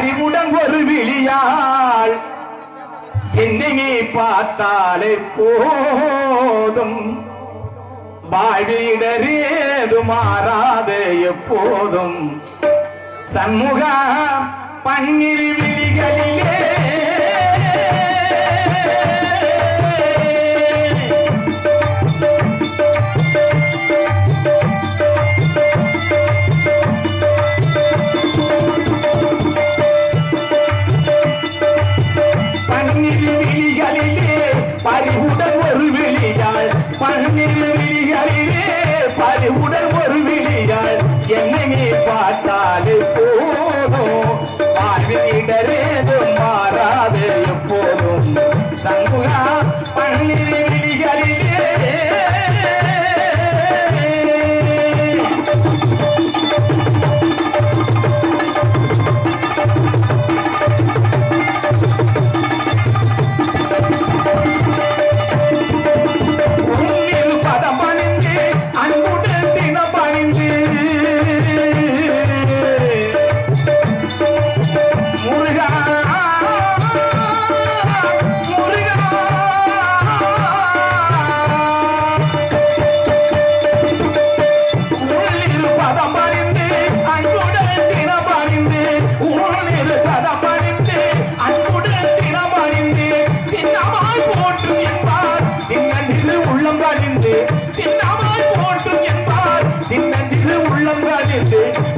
பறிவுடன் ஒரு விழியாள் என்னை பார்த்தாலே போதும் வாழ்விடரேது மாறாது எப்போதும் சண்முக பன்னிரு விழிகளிலே பறிவுடன் ஒரு விழியாள் பன்னிரு விழிகளிலே பறிவுடன் ஒரு விழியாள் என்னை பார்த்தாலே போதும் வாழ்விடரேது மாறாது எப்போதும் சண்முகா பன்னிரு விழிகளிலே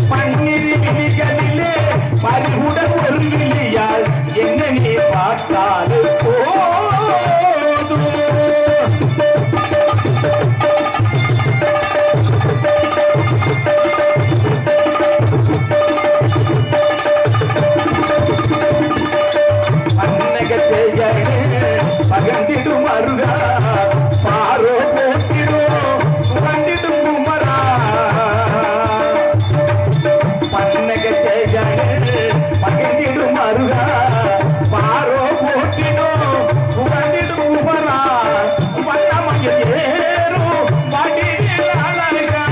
பன்னிரு விழிகளிலே பறிவுடன் ஒரு விழியாள் என்னை பார்த்தாலே போதும் பன்னகத்தை பகந்திடும் அருகா பாரோ போட்டிடும் சுகந்திடும் குமரா பகந்திடும் அருகா பாரோ போட்டிடும் சுகந்திடும் குமரா வண்ணமயில் ஏறும் மடியில் அழகா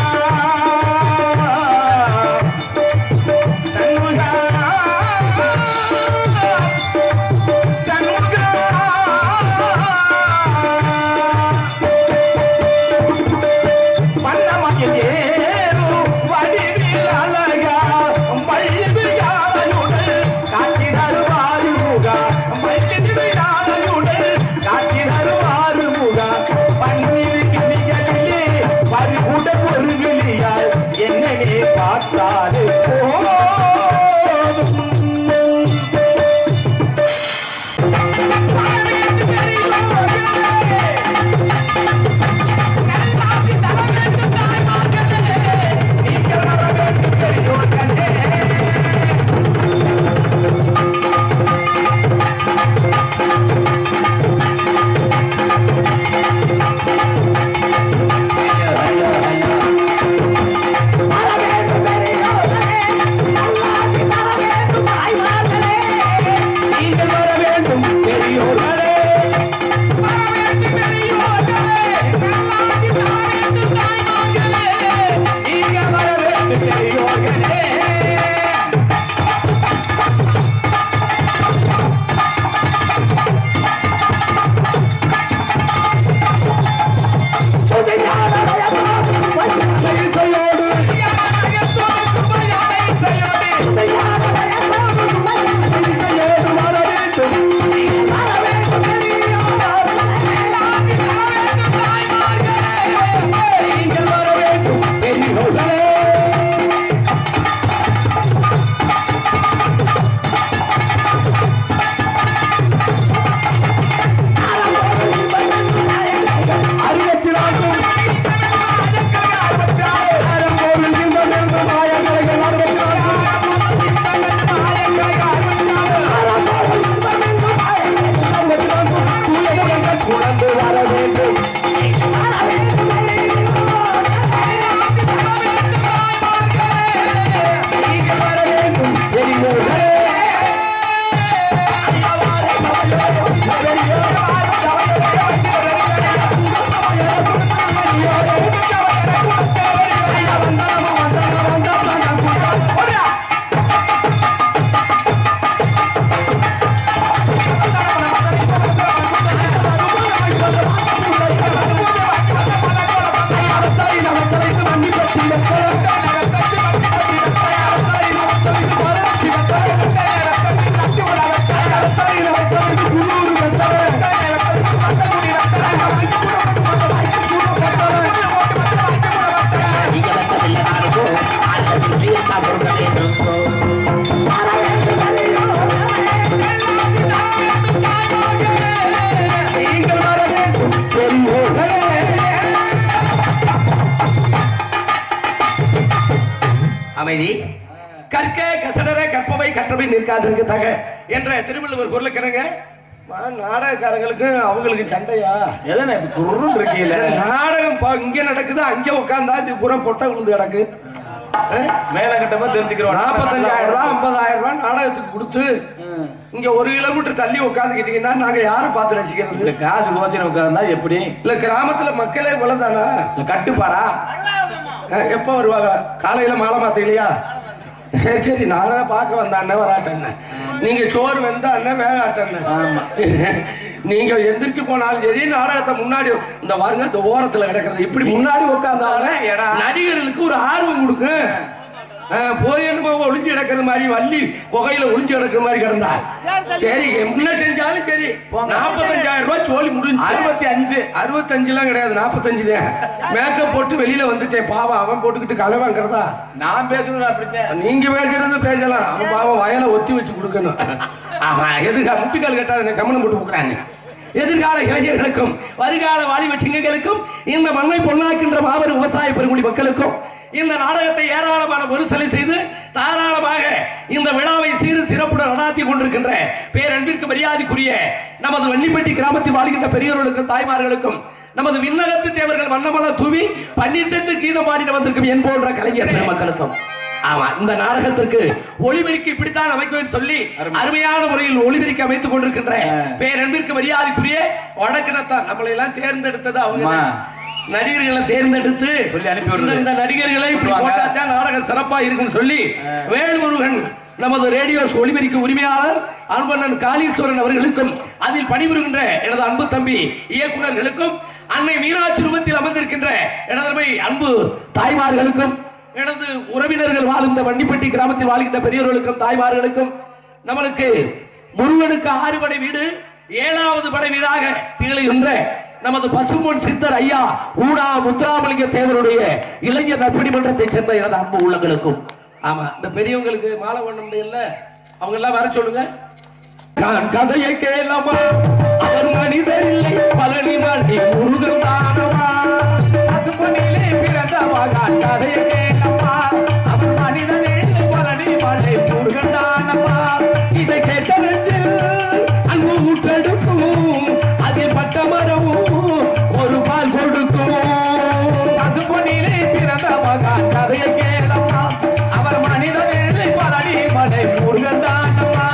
வண்ணமயில் ஏறும் வடிவில் அழகா வழிவு அமைதி. கற்க கசடர கற்பவை கற்றவை நிற்காதற்கு தக என்ற திருவள்ளுவர் பொருளுக்கிறங்க. நாடகக்காரங்களுக்கு அவங்களுக்கு சண்டையா எதனா இருக்கீங்க? நாடகம் இங்க நடக்குது, அங்க உட்காந்தா இது பூரா பொட்டை விழுந்து கிடக்கு. மேல கட்டமா தெரிஞ்சுக்கிறோம். 45,000 ரூபாய் 50,000 ரூபாய் நாடகத்துக்கு கொடுத்து இங்க 1 கிலோமீட்டர் தள்ளி உட்காந்துக்கிட்டீங்கன்னா நாங்க யாரை பார்த்து ரசிக்கிறது? காசு கோச்சின உட்கார்ந்தா எப்படி? இல்ல கிராமத்துல மக்களே இவ்வளவுதானா? கட்டுப்பாடா? எப்ப வருவாங்க? காலையில மாலை மாத்த இல்லையா? சரி சரி, நானே பார்க்க வந்த அண்ணன் வராட்டேன். நீங்க சோறு வந்த அண்ணன் வேகாட்டேன். ஆமா, நீங்க எந்திரிச்சு போனாலும் சரி நாடகத்தை முன்னாடி இந்த வாருங்க இந்த ஓரத்துல கிடக்கிறது இப்படி முன்னாடி உட்கார்ந்தாலும் நடிகர்களுக்கு ஒரு ஆர்வம் கொடுக்கும். போய் ஒளிஞ்சு கிடக்கிற மாதிரி வள்ளி புகையில ஒளிஞ்சு கிடக்கிற மாதிரி கிடந்தா சரி, என்ன செஞ்சாலும் சரி. 45,000 ரூபாய் சோழி முடிஞ்சு. 65 எல்லாம் கிடையாது, 45 தான். மேக்கப் போட்டு வெளியில வந்துட்டேன். பாவம் அவன் போட்டுக்கிட்டு களை வாங்குறதா? நான் பேசுறது அப்படித்தான். நீங்க பேசுறது பேசலாம், அவன் பாவம் வயலை ஒத்தி வச்சு கொடுக்கணும். ஆமா, எதிர்கால முட்டிக்கால் கட்டாத கமனம் போட்டு கொடுக்குறாங்க. எதிர்கால இளைஞர்களுக்கும் வருகால வாலிப சிங்கங்களுக்கும் இந்த மண்ணை பொன்னாக்கின்ற மாபெரும் விவசாய பெருங்குடி மக்களுக்கும் இந்த நாடகத்தை ஏராளமான பொருசலை செய்து தாராளமாக இந்த விழாவை சீறு சிறப்புடன் நடாத்தி கொண்டிருக்கின்ற பேரன்பிற்கு மரியாதைக்குரிய நமது வன்னிப்பட்டி கிராமத்தில் வாழ்கின்ற பெரியவர்களுக்கும் தாய்மார்களுக்கும் நமது விண்ணகத்து தேவர்கள் வண்ணமல தூவி பன்னீர்செல்வ கீதம் பாடிட்டு வந்திருக்கும் என் போன்ற கலைஞர் பெருமக்களுக்கும். ஆமா, இந்த நாடகத்திற்கு ஒளிபெருக்கி இப்படித்தான் அமைக்கும் சொல்லி அருமையான முறையில் ஒளிபெருக்கி அமைத்துக் கொண்டிருக்கின்ற பேரன்பிற்கு மரியாதைக்குரிய வடக்கினத்தான் நம்மளை எல்லாம் தேர்ந்தெடுத்தது அவங்க. நடிகர்களை தேர்ந்தெடுத்து இந்த நடிகர்களை நாடகம் சிறப்பா இருக்குன்னு சொல்லி வேல்முருகன் நமது ரேடியோ ஒளிபெருக்க உரிமையாளர் அன்பண்ணன் காளீஸ்வரன் அவர்களுக்கும் அதில் பணிபுரிகின்ற எனது அன்பு தம்பி இயக்குநர்களுக்கும் அன்னை மீனாட்சி ரூபத்தில் அமர்ந்திருக்கின்ற எனது அன்பு தாய்மார்களுக்கும் எனது உறவினர்கள் வாழ்ந்த வண்டிப்பட்டி கிராமத்தில் வாழ்கின்ற பெரியவர்களுக்கும் தாய்மார்களுக்கும் நம்மளுக்கு முருகனுக்கு 6 படை வீடு 7வது படை வீடாக திகழ்கின்ற நமது பசும்பொன் சித்தர் ஐயா ஊடா முத்துராமலிங்க தேவருடைய இளைஞர் நற்பணி மன்றத்தை சேர்ந்த எனது அன்பு உள்ளங்களுக்கும். ஆமா, இந்த பெரியவங்களுக்கு மாலை ஒண்ணு இல்ல, அவங்க எல்லாம் வர சொல்லுங்க. கதையை கேளமா, அவர் மனிதர் இல்லை பழனி மாட்டி முருகன் தானமா. பசும்பொன்னிலே பிறந்தவா கதையை கேளமா, அவர் மனிதனே பழனி மாட்டி முருகன் தானமா. இதை கேட்ட நெஞ்சில் அன்பு ஊற்றெடுக்கும், அதில் பட்ட மரமும் ஒரு பால் கொடுக்கும். பசும்பொன்னிலே பிறந்தவா கதையை கேளமா, அவர் மனிதனே பழனி மலை முருகன் தானமா.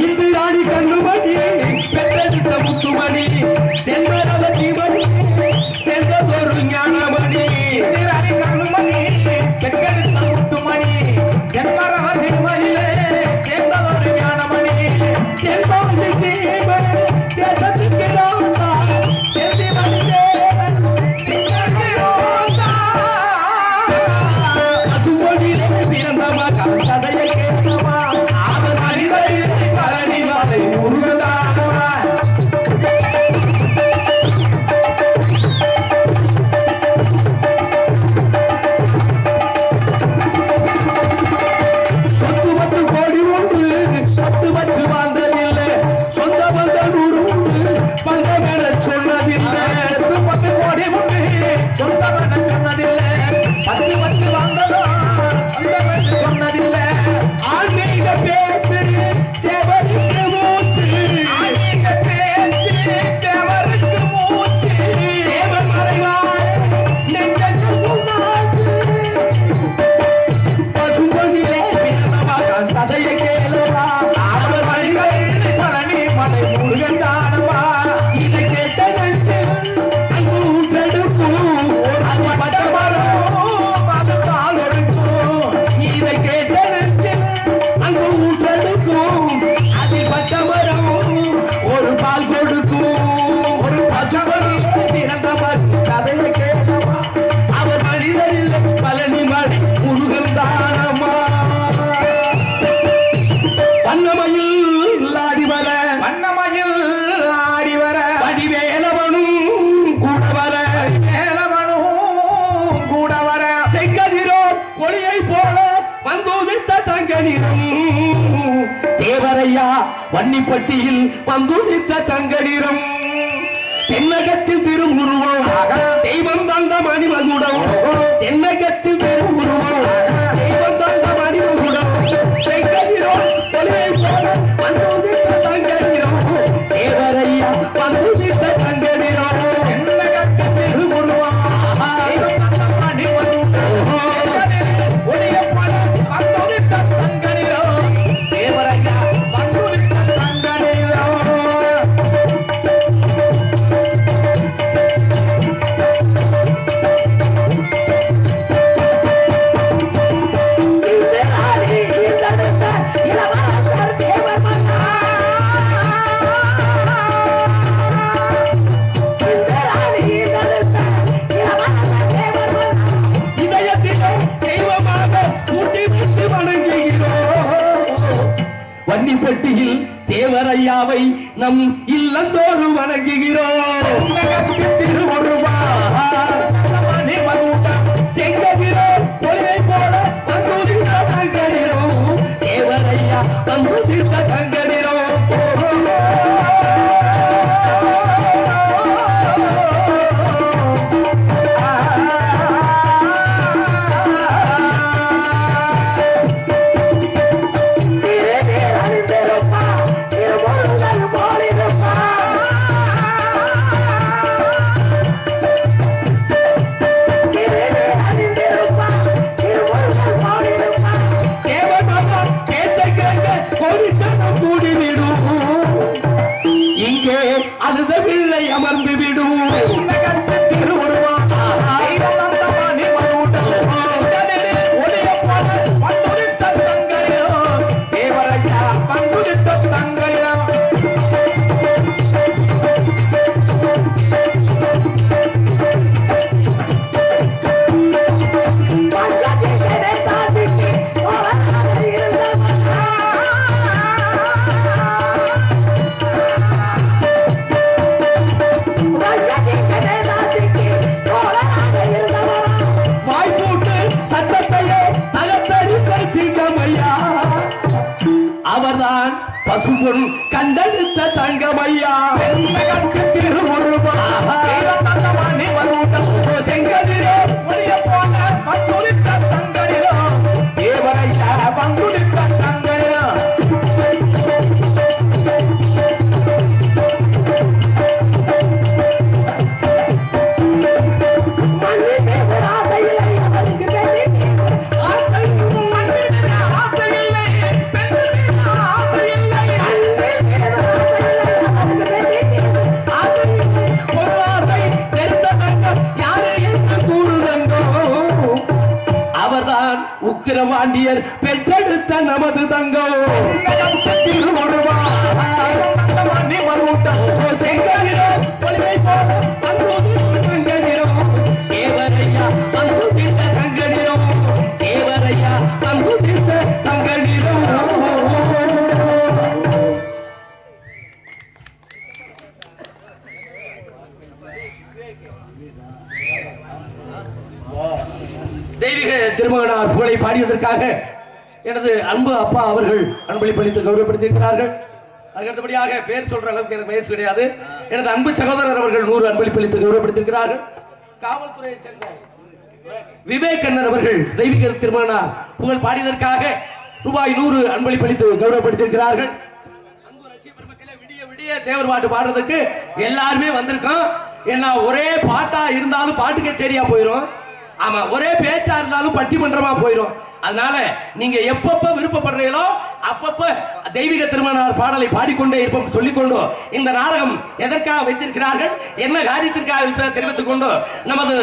இந்திராணி கண்ணுமணி பெற்றெடுத்த முத்துமணி தென்மரல ஜீவனி சென்றதொரு ஞானமணி. இந்திராணி கண்ணுமணி பெற்றெடுத்த முத்துமணி தென்மரல ஜீவனிலே சேர்ந்ததொரு ஞானமணி. தென்பகுதி ஜீவன் தேசத்துக்கு ரோசா செல்வி மணிதேவன் சிங்கருக்கு ரோசா. பசும்பொன்னிலே பிறந்தவா கதையை கேட்டவா, அவர் மனிதர் பழனி மலை முருகதானவா. சொத்து 10 கோடி உண்டு, 10 வச்சு வாழ்ந்ததில்லை. சொந்த பந்தம் 100 உண்டு, பந்தம் என சொன்னதில்லை. 10 கோடி உண்டு, சொந்தம் என சொன்னதில்லை. 10 வச்சு வாழ்ந்ததோ பந்தம் என்று சொன்னதில்லை. ஆன்மீக பேச்சு தேவருக்கு மூச்சு, ஆன்மீக பேச்சு தேவருக்கு மூச்சு. தேவன் மறைவார் நெஞ்சத்து புண்ணாச்சு. பசும்பொன்னிலே பிறந்தவா கதையை கேளவா, அவர் மனிதர் பழனி மலை முருகன் தானவா. இதை கேட்ட நெஞ்சில் அன்பு ஊற்றெடுக்கும், அது பட்ட மரம் அது கால் எடுக்கும். இதை கேட்ட நெஞ்சில் அன்பு ஊற்றெடுக்கும், அதில் பட்ட மரம் ஒரு பால் கொடுக்கும். ஒரு பசும்பொன்னிலே பிறந்தவர் கதையை கேளவா, அவர் மனிதர் இல்லை பழனி மலை முருகன் தானமா. வண்ணமயில் ஆடி வர, வண்ணமயில் ஆடி வர, வடிவேலவனும் கூட வர, வேலவனும் கூட வர. செங்கதிரோ ஒளியை போல வந்து உதித்த தங்க நிறம் தேவரையா வன்னிப்பட்டியில் வந்துதித்த தங்கடிரம் தென்னகத்தில் திருவுருவம் தெய்வம் தந்த மணிமகுடம் தென்னகத்தில் திருவுருவம் தெய்வம் தந்த மணிமகுடம் செங்கடிரம் தொழிலை போல வந்துதித்த தங்கடிரம் தேவரையா வந்துதித்த தங்கடிரம் தென்னகத்தில் திருவுருவம் தெய்வம் தந்த மணிமகுடம் ஒளிய போல வந்துதித்த தங்கடிரம் தேவரையா வந்துதித்த தங்கடிரம். வன்னிப்பட்டியில் தேவரையாவை நம் இல்லந்தோறும் வணங்குகிறோம். திருமுருகா செங்கதிரோம் ஒளியை போல வந்துதித்த தங்கடிரோம் தேவரையா வந்துதித்த தங்கடிரோம். அழுதவில்லை அமர்ந்து விடும் அவர்தான் பசுபொன் கண்டெடுத்த தங்கமையா திருமுருகா செங்கதிரோ ஒளிய போல வந்துதித்த தங்கடிரோ தேவரையா வந்துதித்த தங்கடிரோ. உக்கிரவாண்டியர் பெற்றெடுத்த நமது தங்கம் திருமுருகா செங்கதிரோ ஒளியை போல வந்துதித்த தங்கடிரோ தேவரையா வந்துதித்த தங்கடிரோ தேவரையா வந்துதித்த தங்கடிரோ. தெய்வீக திருமகனார் புகழை பாடியதற்காக எனது அன்பு அப்பா அவர்கள் அன்பளிப்பளித்து கௌரவப்படுத்தியிருக்கிறார்கள். அதுக்கடுத்தபடியாக பேர் சொல்ற அளவுக்கு எனக்கு வயசு கிடையாது. எனது அன்பு சகோதரர் அவர்கள் 100 அன்பளிப்பளித்து கௌரவப்படுத்தியிருக்கிறார்கள். காவல்துறையை சேர்ந்த விவேக் கண்ணன் அவர்கள் தெய்வீக திருமகனார் புகழ் பாடியதற்காக ரூபாய் 100 அன்பளிப்பளித்து கௌரவப்படுத்தியிருக்கிறார்கள். அன்பு ரசிக பெருமக்களே, விடிய விடிய தேவர் பாட்டு பாடுறதுக்கு எல்லாருமே வந்திருக்கோம். ஏன்னா ஒரே பாட்டா இருந்தாலும் பாட்டு கச்சேரியா போயிடும். ஆமா, ஒரே பேச்சா இருந்தாலும் பட்டிமன்றமா போயிடும். அதனால நீங்க எப்பப்ப விருப்பப்படுறீங்களோ அப்பப்ப தெய்வீக திருமணார் பாடலை பாடிக்கொண்டே இருப்போம் சொல்லிக்கொண்டு இந்த நாடகம் எதற்காக வைத்திருக்கிறார்கள், என்ன காரியத்திற்காக தெரிவித்துக் கொண்டு நமது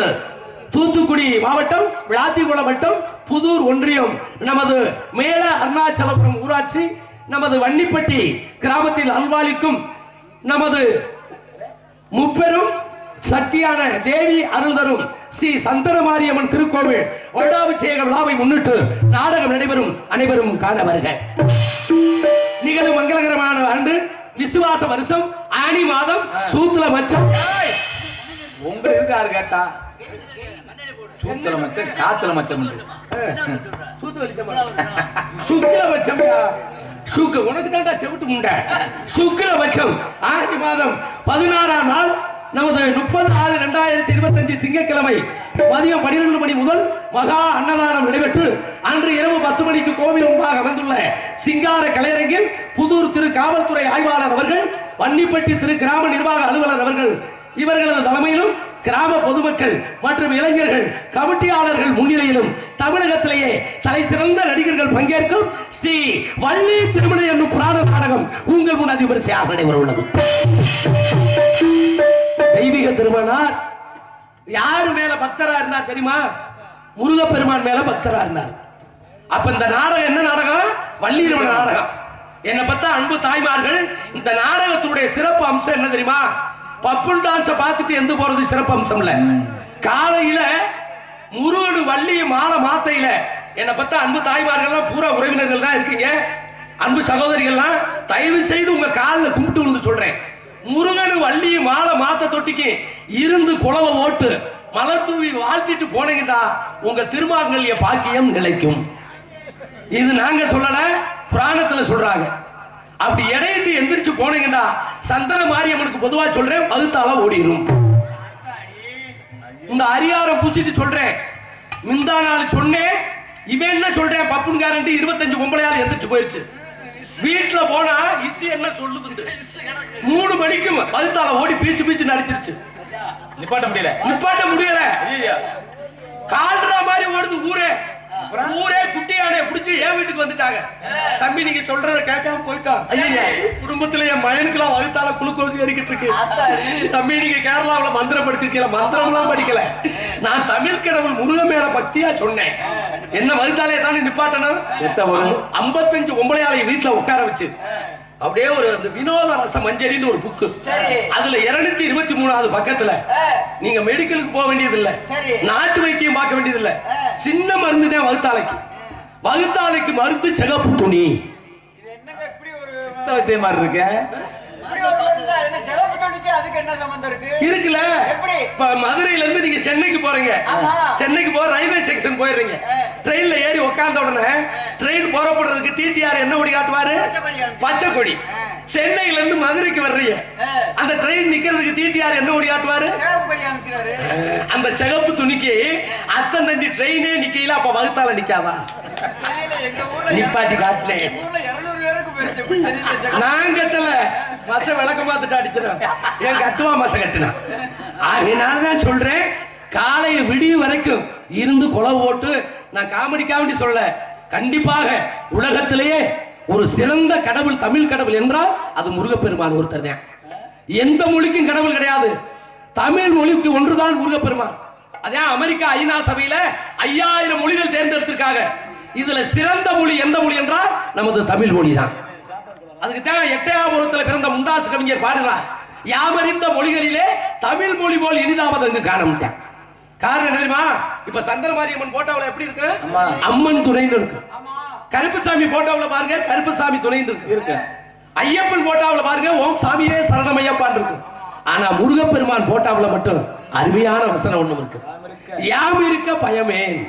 தூத்துக்குடி மாவட்டம் விளாத்திக்குளம் வட்டம் புதூர் ஒன்றியம் நமது மேல அருணாச்சலபுரம் ஊராட்சி நமது வன்னிப்பட்டி கிராமத்தில் அல்வாலிக்கும் நமது முப்பெரும் சக்தியான தேவி அருள் தரும் ஸ்ரீ சந்தனமாரியம்மன் திருக்கோவில் வருடாபிஷேக விழாவை முன்னிட்டு நாடகம் நடைபெறும். அனைவரும் காண வருக. நிகழும் மங்களகரமான ஆண்டு விசுவாச வருஷம் ஆனி மாதம் சூத்திர மச்சம். உங்க இருக்காரு கேட்டா சூத்திர மச்சம் காத்துல மச்சம் சுக்கில மச்சம் உனக்கு தான்டா செவிட்டு முண்டை. சுக்கிரபட்சம் ஆடி மாதம் 16ஆம் நாள் நமது 30/6/2025 திங்கட்கிழமை மதியம் 12 மணி முதல் மகா அன்னதானம் நடைபெற்று அன்று இரவு 10 மணிக்கு கோவில் முன்பாக அமைந்துள்ள சிங்கார கலையரங்கில் புதூர் திரு காவல்துறை ஆய்வாளர் அவர்கள், வன்னிப்பட்டி திரு கிராம நிர்வாக அலுவலர் அவர்கள் இவர்களது தலைமையிலும் கிராம பொதுமக்கள் மற்றும் இளைஞர்கள் கமிட்டியாளர்கள் முன்னிலையிலும் தமிழகத்திலேயே தலை சிறந்த நடிகர்கள் பங்கேற்கும் ஸ்ரீ வள்ளி திருமணம் என்னும் புராண நாடகம் உங்கள் முன் அதிபரிசையாக நடைபெற உள்ளது. தெய்வீக திருமணார் யாரு மேல பக்தரா இருந்தா தெரியுமா? முருகப்பெருமான் மேல பக்தரா இருந்தார். அப்ப இந்த நாடகம் என்ன நாடகம்? வள்ளி திருமண நாடகம். என்ன பத்தா அன்பு தாய்மார்கள், இந்த நாடகத்துடைய சிறப்பு அம்சம் என்ன தெரியுமா? பப்புன் டான்ஸ பார்த்துட்டு எந்த போறது சிறப்பு அம்சம் இல்ல. காலையில முருகன் வள்ளி மாலை மாத்தையில என்ன பத்தா அன்பு தாய்மார்கள் பூரா உறவினர்கள் தான் இருக்கீங்க. அன்பு சகோதரிகள்லாம் தயவு செய்து உங்க காலில் கும்பிட்டு வந்து சொல்றேன், முருகன் வள்ளி மாலை மாத்த தொட்டிக்கு இருந்து குளவ ஓட்டு மலர் தூவி வாழ்த்திட்டு போனீங்கடா உங்க திருமாங்கல்ய பாக்கியம் நிலைக்கும். இது நாங்க சொல்லல, புராணத்துல சொல்றாங்க. அப்படி இடையிட்டு எந்திரிச்சு போனீங்கடா சந்தன மாரியம்மனுக்கு பொதுவா சொல்றேன், பகுத்தால ஓடிடும். இந்த அரியாரம் பூசிட்டு சொல்றேன், மிந்தா நாள் சொன்னேன், இவன் என்ன சொல்றேன், பப்புன்காரன் 25 பொம்பளையால் எந்திரிச்சு போயிடுச்சு. வீட்டுல போனா இசி என்ன சொல்லுது, 3 மணிக்கு பகுத்தால ஓடி பீச்சு பீச்சு நடிச்சிருச்சு. நிப்பாட்ட முடியல. கால்ற மாதிரி ஓடுது ஊரே. ஊரே குட்டியானே பிடிச்சி என் வீட்டுக்கு வந்துட்டாங்க. தம்பி நீங்க சொல்றத கேட்காம போயிட்டான். குடும்பத்துல என் மயனுக்குலாம் வகுத்தால குளுக்கோஸ் ஏறிக்கிட்டு இருக்கு. தம்பி நீங்க கேரளாவுல மந்திரம் படிச்சிருக்கீங்க? மந்திரம் எல்லாம் படிக்கல. நான் தமிழ் கடவுள் முருகன் மேல பக்தியா சொன்னேன். என்ன வகுத்தாலே தானே நிப்பாட்டணும். 55 பொம்பளையாளை வீட்டுல உட்கார வச்சு அப்படியே ஒரு வினோத ரச மஞ்சரின்னு ஒரு புக்கு, அதுல 223வது பக்கத்துல நீங்க மெடிக்கலுக்கு போக வேண்டியது இல்ல, நாட்டு வைத்தியம் பார்க்க வேண்டியது இல்ல, சின்ன மருந்து தான் வகுத்தாலைக்கு. வகுத்தாலைக்கு மருந்து சிகப்பு துணி. வைத்தியம் மாதிரி இருக்கு இருக்குல்ல. இப்ப மதுரையில இருந்து நீங்க சென்னைக்கு போறீங்க, சென்னைக்கு போற ரயில்வே ஸ்டேஷன் போயிடுறீங்க. ட்ரெயின்ல ஏறி உட்கார்ந்த உடனே ட்ரெயின் புறப்படுறதுக்கு டிடிஆர் என்ன கொடி காட்டுவாரு? பச்சை கொடி. சென்னையில இருந்து மதுரைக்கு வர்றீங்க, அந்த ட்ரெயின் நிக்கிறதுக்கு டிடிஆர் என்ன கொடி காட்டுவாரு? அந்த சிகப்பு துணிக்கு அத்தன் தண்டி ட்ரெயினே நிக்கல. அப்ப வகுத்தால நிக்காதா? நிப்பாட்டி காட்டுனேன். நான் கட்டல, மச விளக்க மாத்துட்டு அடிச்சிடும். என் கட்டுவா மச கட்டினான். அதனாலதான் சொல்றேன், காலைய விடிய வரைக்கும் இருந்து குளவு ஓட்டு. நான் காமெடி சொல்ல, கண்டிப்பாக உலகத்திலேயே ஒரு சிறந்த கடவுள் தமிழ் கடவுள் என்றால் அது முருகப்பெருமான் ஒருத்தர் தான். எந்த மொழிக்கும் கடவுள் கிடையாது, தமிழ் மொழிக்கு ஒன்றுதான் முருகப்பெருமான். அதே அமெரிக்கா ஐநா சபையில 5000 மொழிகள் தேர்ந்தெடுத்திருக்காங்க. இதுல சிறந்த மொழி எந்த மொழி என்றால் நமது தமிழ் மொழி தான். அதுக்கு தான் எட்டயாபுரத்தில் பிறந்த முண்டாசு கவிஞர் பாடுகிறார், யாமறிந்த மொழிகளிலே தமிழ் மொழி போல் இனிதாவது அங்கு காண முடியும். காரணம் என்ன தெரியுமா? இப்ப சந்திரமாரியம்மன் போட்டோவில் எப்படி இருக்கு? அம்மன் துணைன்னு இருக்கு. கருப்புசாமி போட்டோவில் பாருங்க, கருப்புசாமி துணைன்னு இருக்கு. ஐயப்பன் போட்டோவில் பாருங்க, ஓம் சாமியே சரணம் ஐயப்பான் இருக்கு. ஆனா முருகப்பெருமான் போட்டோவில் மட்டும் அருமையான வசனம் ஒண்ணும் இருக்கு, யாம் இருக்க பயமேன்.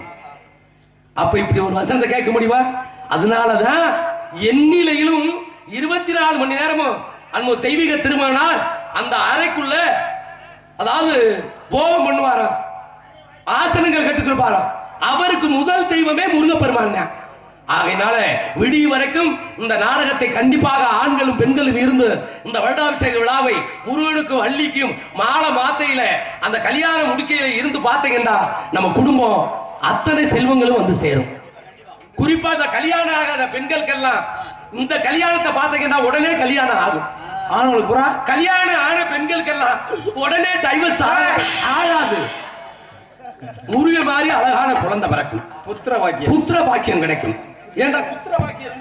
அப்ப இப்படி ஒரு வசனத்தை கேட்க முடியுமா? அதனாலதான் எண்ணிலையிலும் 24 மணி நேரமும் அந்த தெய்வீக திருமணார் அந்த அறைக்குள்ள, அதாவது போகம் பண்ணுவாரா, ஆசனங்கள் கட்டுக்கிருப்பாரா. அவருக்கு முதல் தெய்வமே முருகப்பெருமான் தான். ஆகையினால விடிய வரைக்கும் இந்த நாடகத்தை கண்டிப்பாக ஆண்களும் பெண்களும் இருந்து இந்த வருடாபிஷேக விழாவை முருகனுக்கு வள்ளிக்கும் மாலை மாத்தையில அந்த கல்யாண முடுக்கையில இருந்து பார்த்தீங்கன்னா நம்ம குடும்பம் அத்தனை செல்வங்களும் வந்து சேரும். குறிப்பா இந்த கல்யாணம் ஆகாத பெண்களுக்கெல்லாம் இந்த கல்யாணத்தை பார்த்தீங்கன்னா உடனே கல்யாணம் ஆகும். ஆண்களுக்கு புறா கல்யாணம் ஆன பெண்களுக்கெல்லாம் உடனே டைவர்ஸ் ஆகாது. முருக மாதிரி அழகான குழந்தை பிறக்கும், புத்திர பாக்கியம் கிடைக்கும். ஏண்டா புத்திர பாக்கியம்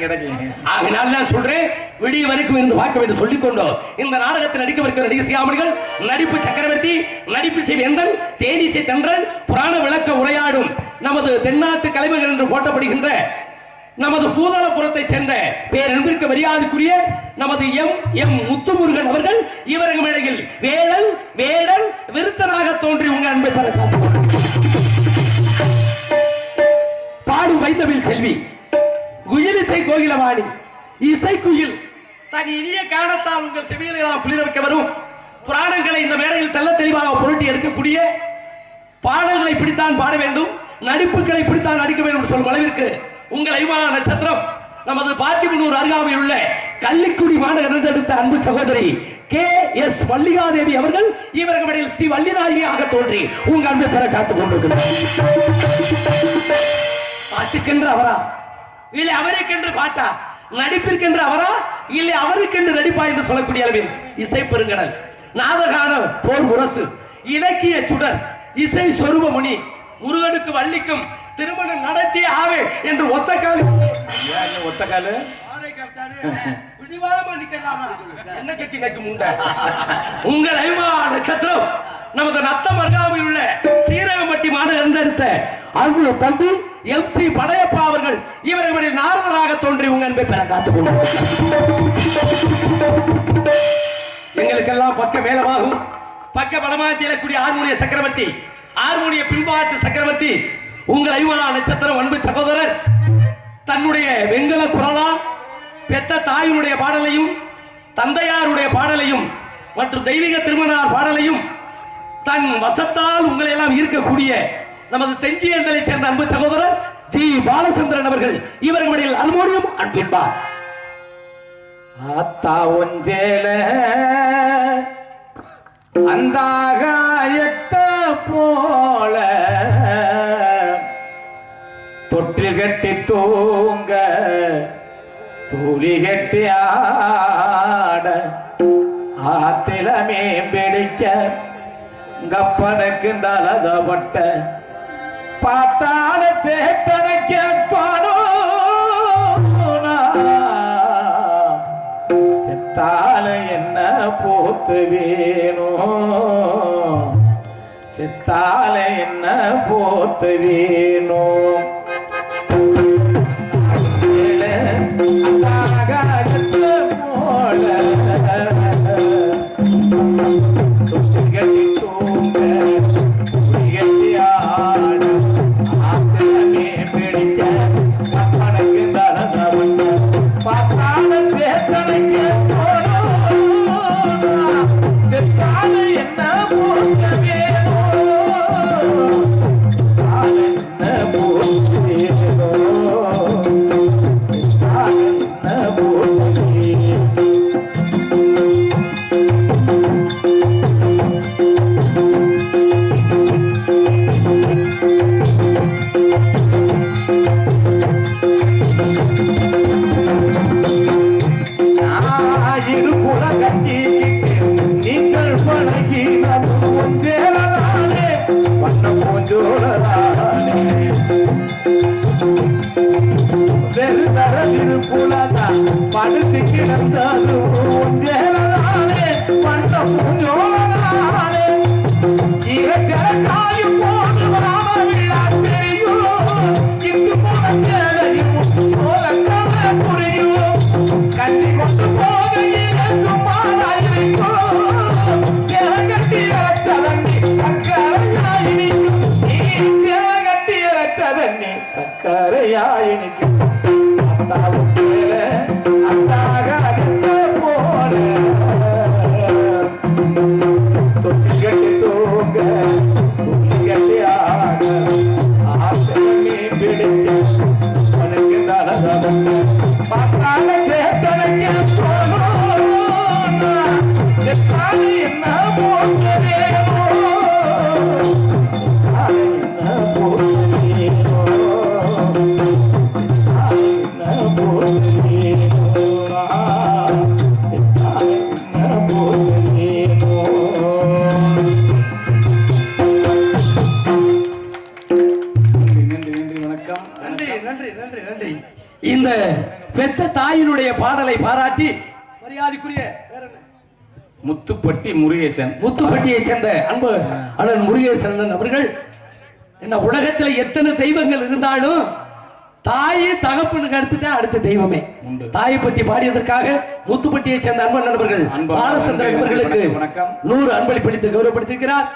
கிடைக்கும். அதனால நான் சொல்றேன், விடிய வரைக்கும் இருந்து பார்க்க வேண்டும் சொல்லிக்கொண்டோ இந்த நாடகத்தில் நடிக்கவிருக்கிற நடிகை சியாமணிகள், நடிப்பு சக்கரவர்த்தி, நடிப்பு வேந்தன், தேனிசை தென்றல், புராண விளக்க உரையாடும் நமது தென்னாட்டு கலைஞர்கள் என்று போட்டப்படுகின்ற நமது பூதலபுரத்தை சேர்ந்த பேரன்பிற்கு மரியாதைக்குரிய நமது எம் முத்துமுருகன் அவர்கள் இவரது மேடையில் வேலன் வேடன் விருத்தனாக தோன்றி உங்க அன்பை பெற காத்துக்கொண்டு பாடும் வைத்தவில் செல்வி குயிலிசை கோகிலவாணி இசைக்குயில் தன் இனிய காரணத்தால் உங்கள் செவிகளை எல்லாம் குளிர வைக்க வரும் புராணங்களை இந்த மேடையில் தெள்ள தெளிவாக புரட்டி எடுக்கக்கூடிய பாடல்களை பிடித்தான் பாட வேண்டும், நடிப்புகளை பிடித்தான் நடிக்க வேண்டும் என்று சொல்லும் அளவிற்கு உங்கள் ஐவான நட்சத்திரம் நமது பாத்திமுன்னூர் அருகாமையில் உள்ள கள்ளிக்குடி மாநகர் எடுத்த அன்பு சகோதரி KS மல்லிகாதேவி அவர்கள் இவர்கள் ஸ்ரீ வள்ளிநாயகியாக தோன்றி உங்க அன்பை பெற காத்துக் கொண்டிருக்கிறார். பாட்டுக்கென்று அவரா இல்லை அவருக்கென்று பாட்டா, நடிப்பிற்கென்று அவரா இல்லை அவருக்கென்று நடிப்பா என்று சொல்லக்கூடிய அளவில் இசை பெருங்கடல், நாதகான போர் முரசு, இலக்கிய சுடர், இசை சொரூபமுனி, முருகனுக்கு வள்ளிக்கும் திருமணம் நடத்தி ஆவே என்று ஒத்தக்கால என்ன கட்டி வைக்கும் உங்கள் ஐமா நட்சத்திரம் நமது நத்தம் அருகாமையில் உள்ள சீரகம்பட்டி மாநகர் எடுத்த அன்பு தம்பி MC படையப்பா அவர்கள் இவர்களில் நாரதராக தோன்றி உங்க அன்பை பெற காத்துக் கொண்டு எங்களுக்கெல்லாம் பக்க மேலமாகும் பக்க பலமாக தேடக்கூடிய ஹார்மோனிய சக்கரவர்த்தி, ஹார்மோனிய பின்பாட்டு சக்கரவர்த்தி உங்கள் ஐவனா நட்சத்திரம் அன்பு சகோதரர் தன்னுடைய வெங்கல குரலால் பெத்த தாயினுடைய பாடலையும் தந்தையாருடைய பாடலையும் மற்றும் தெய்வீக திருமணார் பாடலையும் தன் வசத்தால் உங்களை எல்லாம் ஈர்க்கக்கூடிய நமது தெஞ்சியந்தலை சேர்ந்த அன்பு சகோதரர் G பாலச்சந்திரன் அவர்கள் இவர்களில் ஹார்மோனியம் அன்பின்பார். ஆத்தா ஒஞ்சேல அந்தாகாயத்த போல தொட்டில் கட்டி தூங்க தூளி கட்டி ஆட ஆத்தில மேம்பிடிக்க கப்பனுக்கு தலதப்பட்ட பார்த்தால சேத்தனைக்க செத்தால என்ன போத்து வேணும், செத்தால என்ன போத்து வேணும். படுத்து கிடந்தது காயும் போது புரியும் கட்டி கொண்டு போகையில் கட்டி இறச்சதண்ணி சக்கரையாயினிக்கும் கட்டி இறச்சதண்ணி சக்கரையாயினிக்கும் இந்த பெத்த தாயினுடைய பாடலை பாராட்டி மரியாதைக்குரிய முத்துப்பட்டி முருகேசன், முத்துப்பட்டியை சேர்ந்த அன்பு அண்ணன் முருகேசன் அவர்கள் என்ன உலகத்தில் எத்தனை தெய்வங்கள் இருந்தாலும் தாயே தகப்பனுக்கு அடுத்துதான் அடுத்த தெய்வமே. தாயை பத்தி பாடியதற்காக முத்துப்பட்டியை சேர்ந்த அன்பு நண்பர்கள் பாலச்சந்திரன் அவர்களுக்கு 100 அன்பளிப்பளித்து கௌரவப்படுத்தியிருக்கிறார்.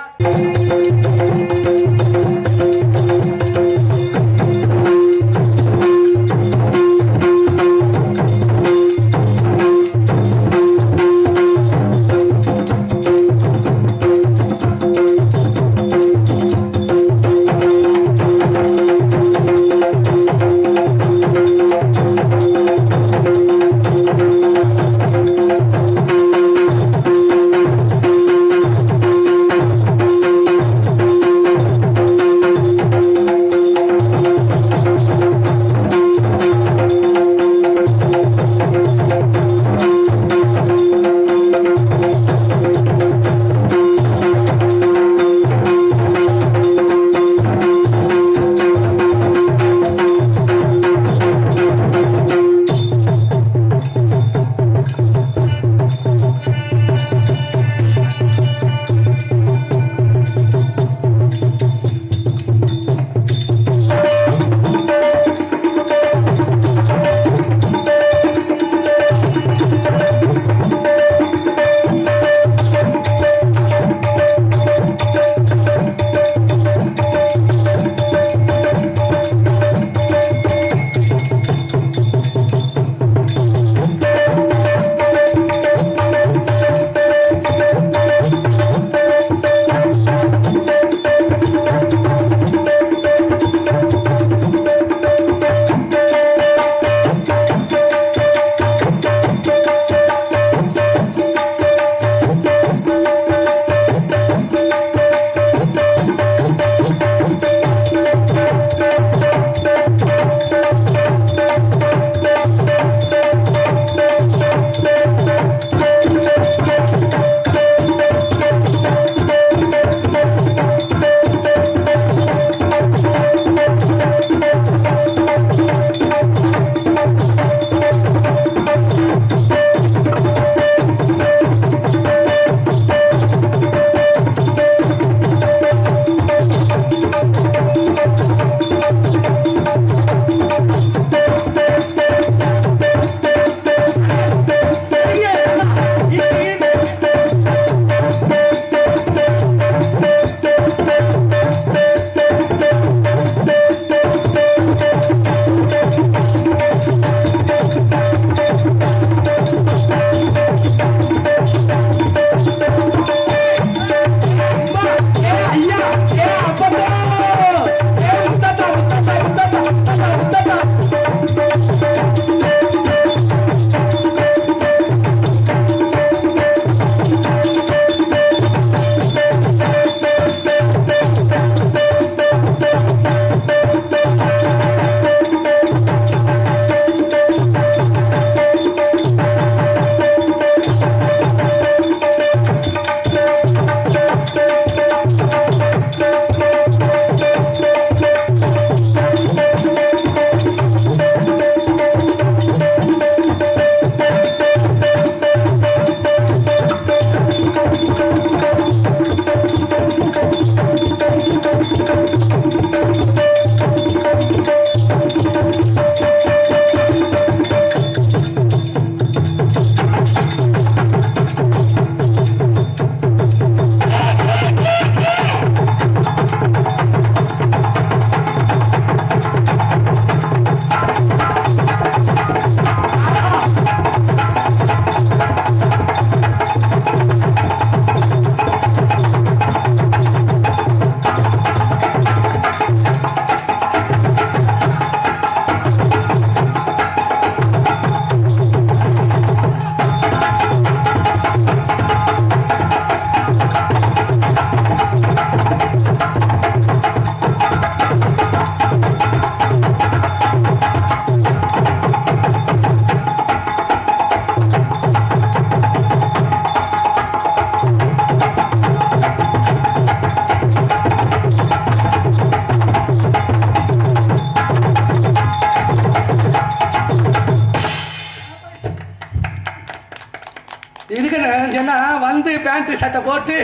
பேண்ட் சட்டை போட்டு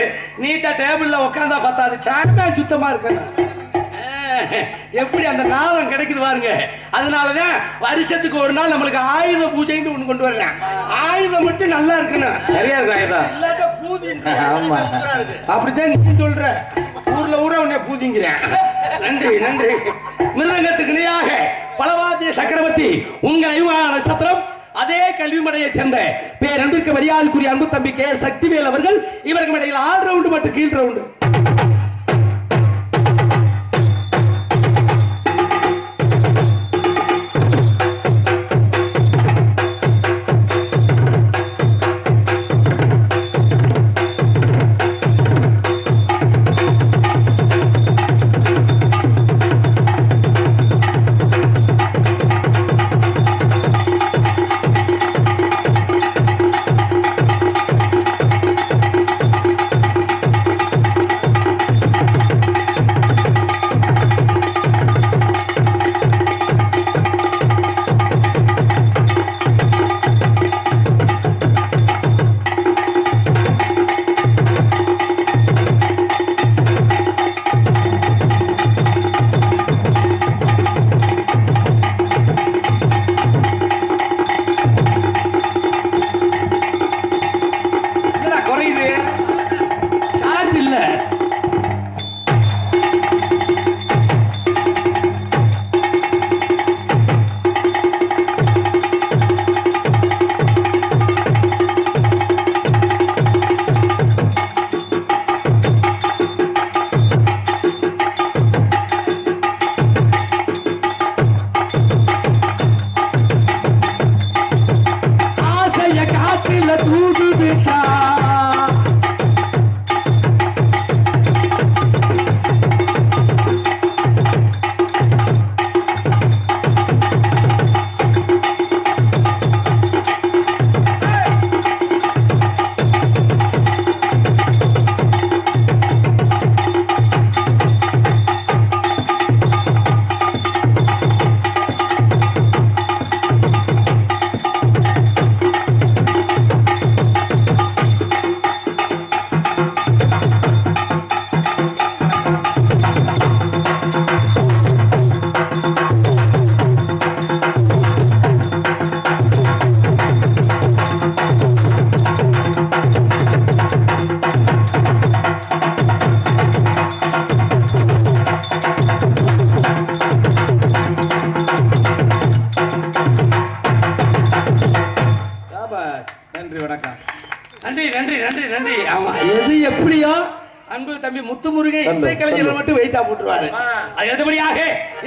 நீட்டா டேபிள்ல உட்காந்தா பத்தாது, சாமே சுத்தமா இருக்கணும். எப்படி அந்த நாளம் கிடைக்குது பாருங்க. அதனாலதான் வருஷத்துக்கு ஒரு நாள் நம்மளுக்கு ஆயுத பூஜைன்னு ஒண்ணு கொண்டு வரேன். ஆயுதம் மட்டும் நல்லா இருக்கணும். சரியா இருக்கு ஆயுதம். இல்லாட்ட பூஜை. ஆமா, அப்படித்தான் நீ சொல்ற. ஊர்ல ஊர உன்னை பூஜிங்கிறேன். நன்றி நன்றி. மிருதங்கத்துக்கு இணையாக பலவாத்திய சக்கரவர்த்தி உங்கள் அபிமான நட்சத்திரம் அதே கல்விமடையை சேர்ந்த பேரன்பிற்கு மரியாதைக்குரிய அன்பு தம்பி கே சக்திவேல் அவர்கள். இவருக்கு இடையில் 6 ரவுண்டு மட்டும் கீழ் ரவுண்டு. அன்பு தம்பி முத்துமுருகன் இசை கலைஞர்கள் மட்டும் வெயிட்டா போட்டுருவாரு. அது அடுத்தபடியாக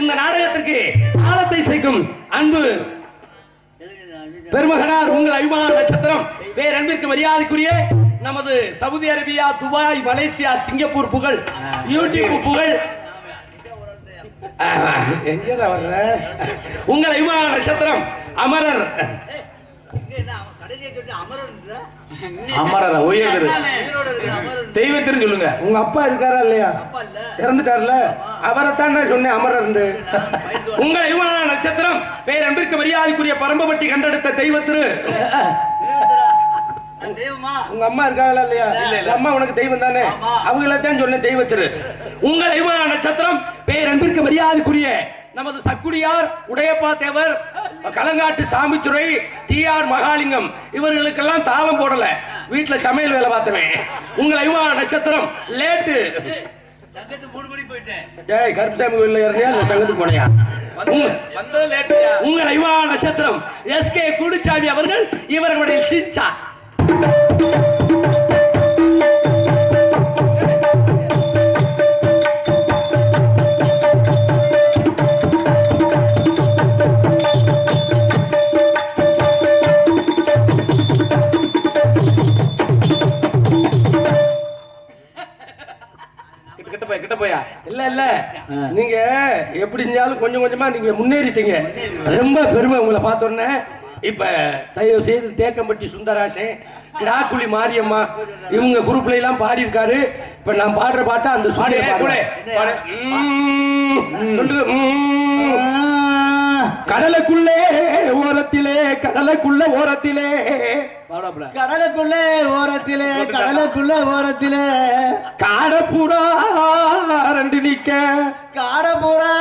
இந்த நாடகத்திற்கு ஆழத்தை சேர்க்கும் அன்பு பெருமகனார் உங்கள் அபிமான நட்சத்திரம் பேரன்பிற்கு மரியாதைக்குரிய நமது Saudi Arabia, Dubai, Malaysia, Singapore புகழ், யூடியூப் புகழ், எங்க வர்ற உங்கள் அபிமான நட்சத்திரம் அமரர் அமரரா உயர் தெய்வத்திற்கு சொல்லுங்க. உங்க அப்பா இருக்காரா இல்லையா? இறந்துட்டார்ல, அவரைத்தான் சொன்னேன் அமரர். உங்கள் அபிமான நட்சத்திரம் பேரன்பிற்கு மரியாதைக்குரிய பரம்பப்பட்டி கண்டெடுத்த தெய்வத்திரு. உங்க அம்மா இருக்காங்களா இல்லையா? இல்ல, அம்மா உனக்கு தெய்வம் தானே, அவங்களத்தான் சொன்ன தெய்வத்திரு. உங்கள் அபிமான நட்சத்திரம் பேரன்பிற்கு மரியாதைக்குரிய நமது சக்குடியார் உடையப்பா தேவர், கலங்காட்டு சாமித்துறை, டி.ஆர். மகாலிங்கம் இவர்களுக்கெல்லாம் தாளம் போடல, வீட்டுல சமையல் வேலை பார்த்தவன். உங்கள் அபிமான நட்சத்திரம் லேட்டு கருப்புசாமி கோயில்ல இறங்கியா இல்ல தங்கத்துக்கு போனையா? உங்கள் அபிமான நட்சத்திரம் எஸ்.கே. குடிச்சாமி அவர்கள் இவர்களுடைய சிச்சா. இல்ல இல்ல, நீங்க எப்படி இருந்தாலும் கொஞ்சம் கொஞ்சமா நீங்க முன்னேறிட்டீங்க. ரொம்ப பெருமை உங்களை பார்த்தோன்னே. இப்ப தயவு செய்து தேக்கம்பட்டி சுந்தராசன், கிடாக்குழி மாரியம்மா இவங்க குரூப்ல எல்லாம் பாடி இருக்காரு. இப்ப நான் பாடுற பாட்டா அந்த சொல்லுங்க. கடலுக்குள்ளே ஓரத்திலே கடலுக்குள்ள ஓரத்திலே கடலுக்குள்ளே ஓரத்திலே கடலுக்குள்ள ஓரத்திலே காடப்புறா ரெண்டு நிக்க காடப்புறா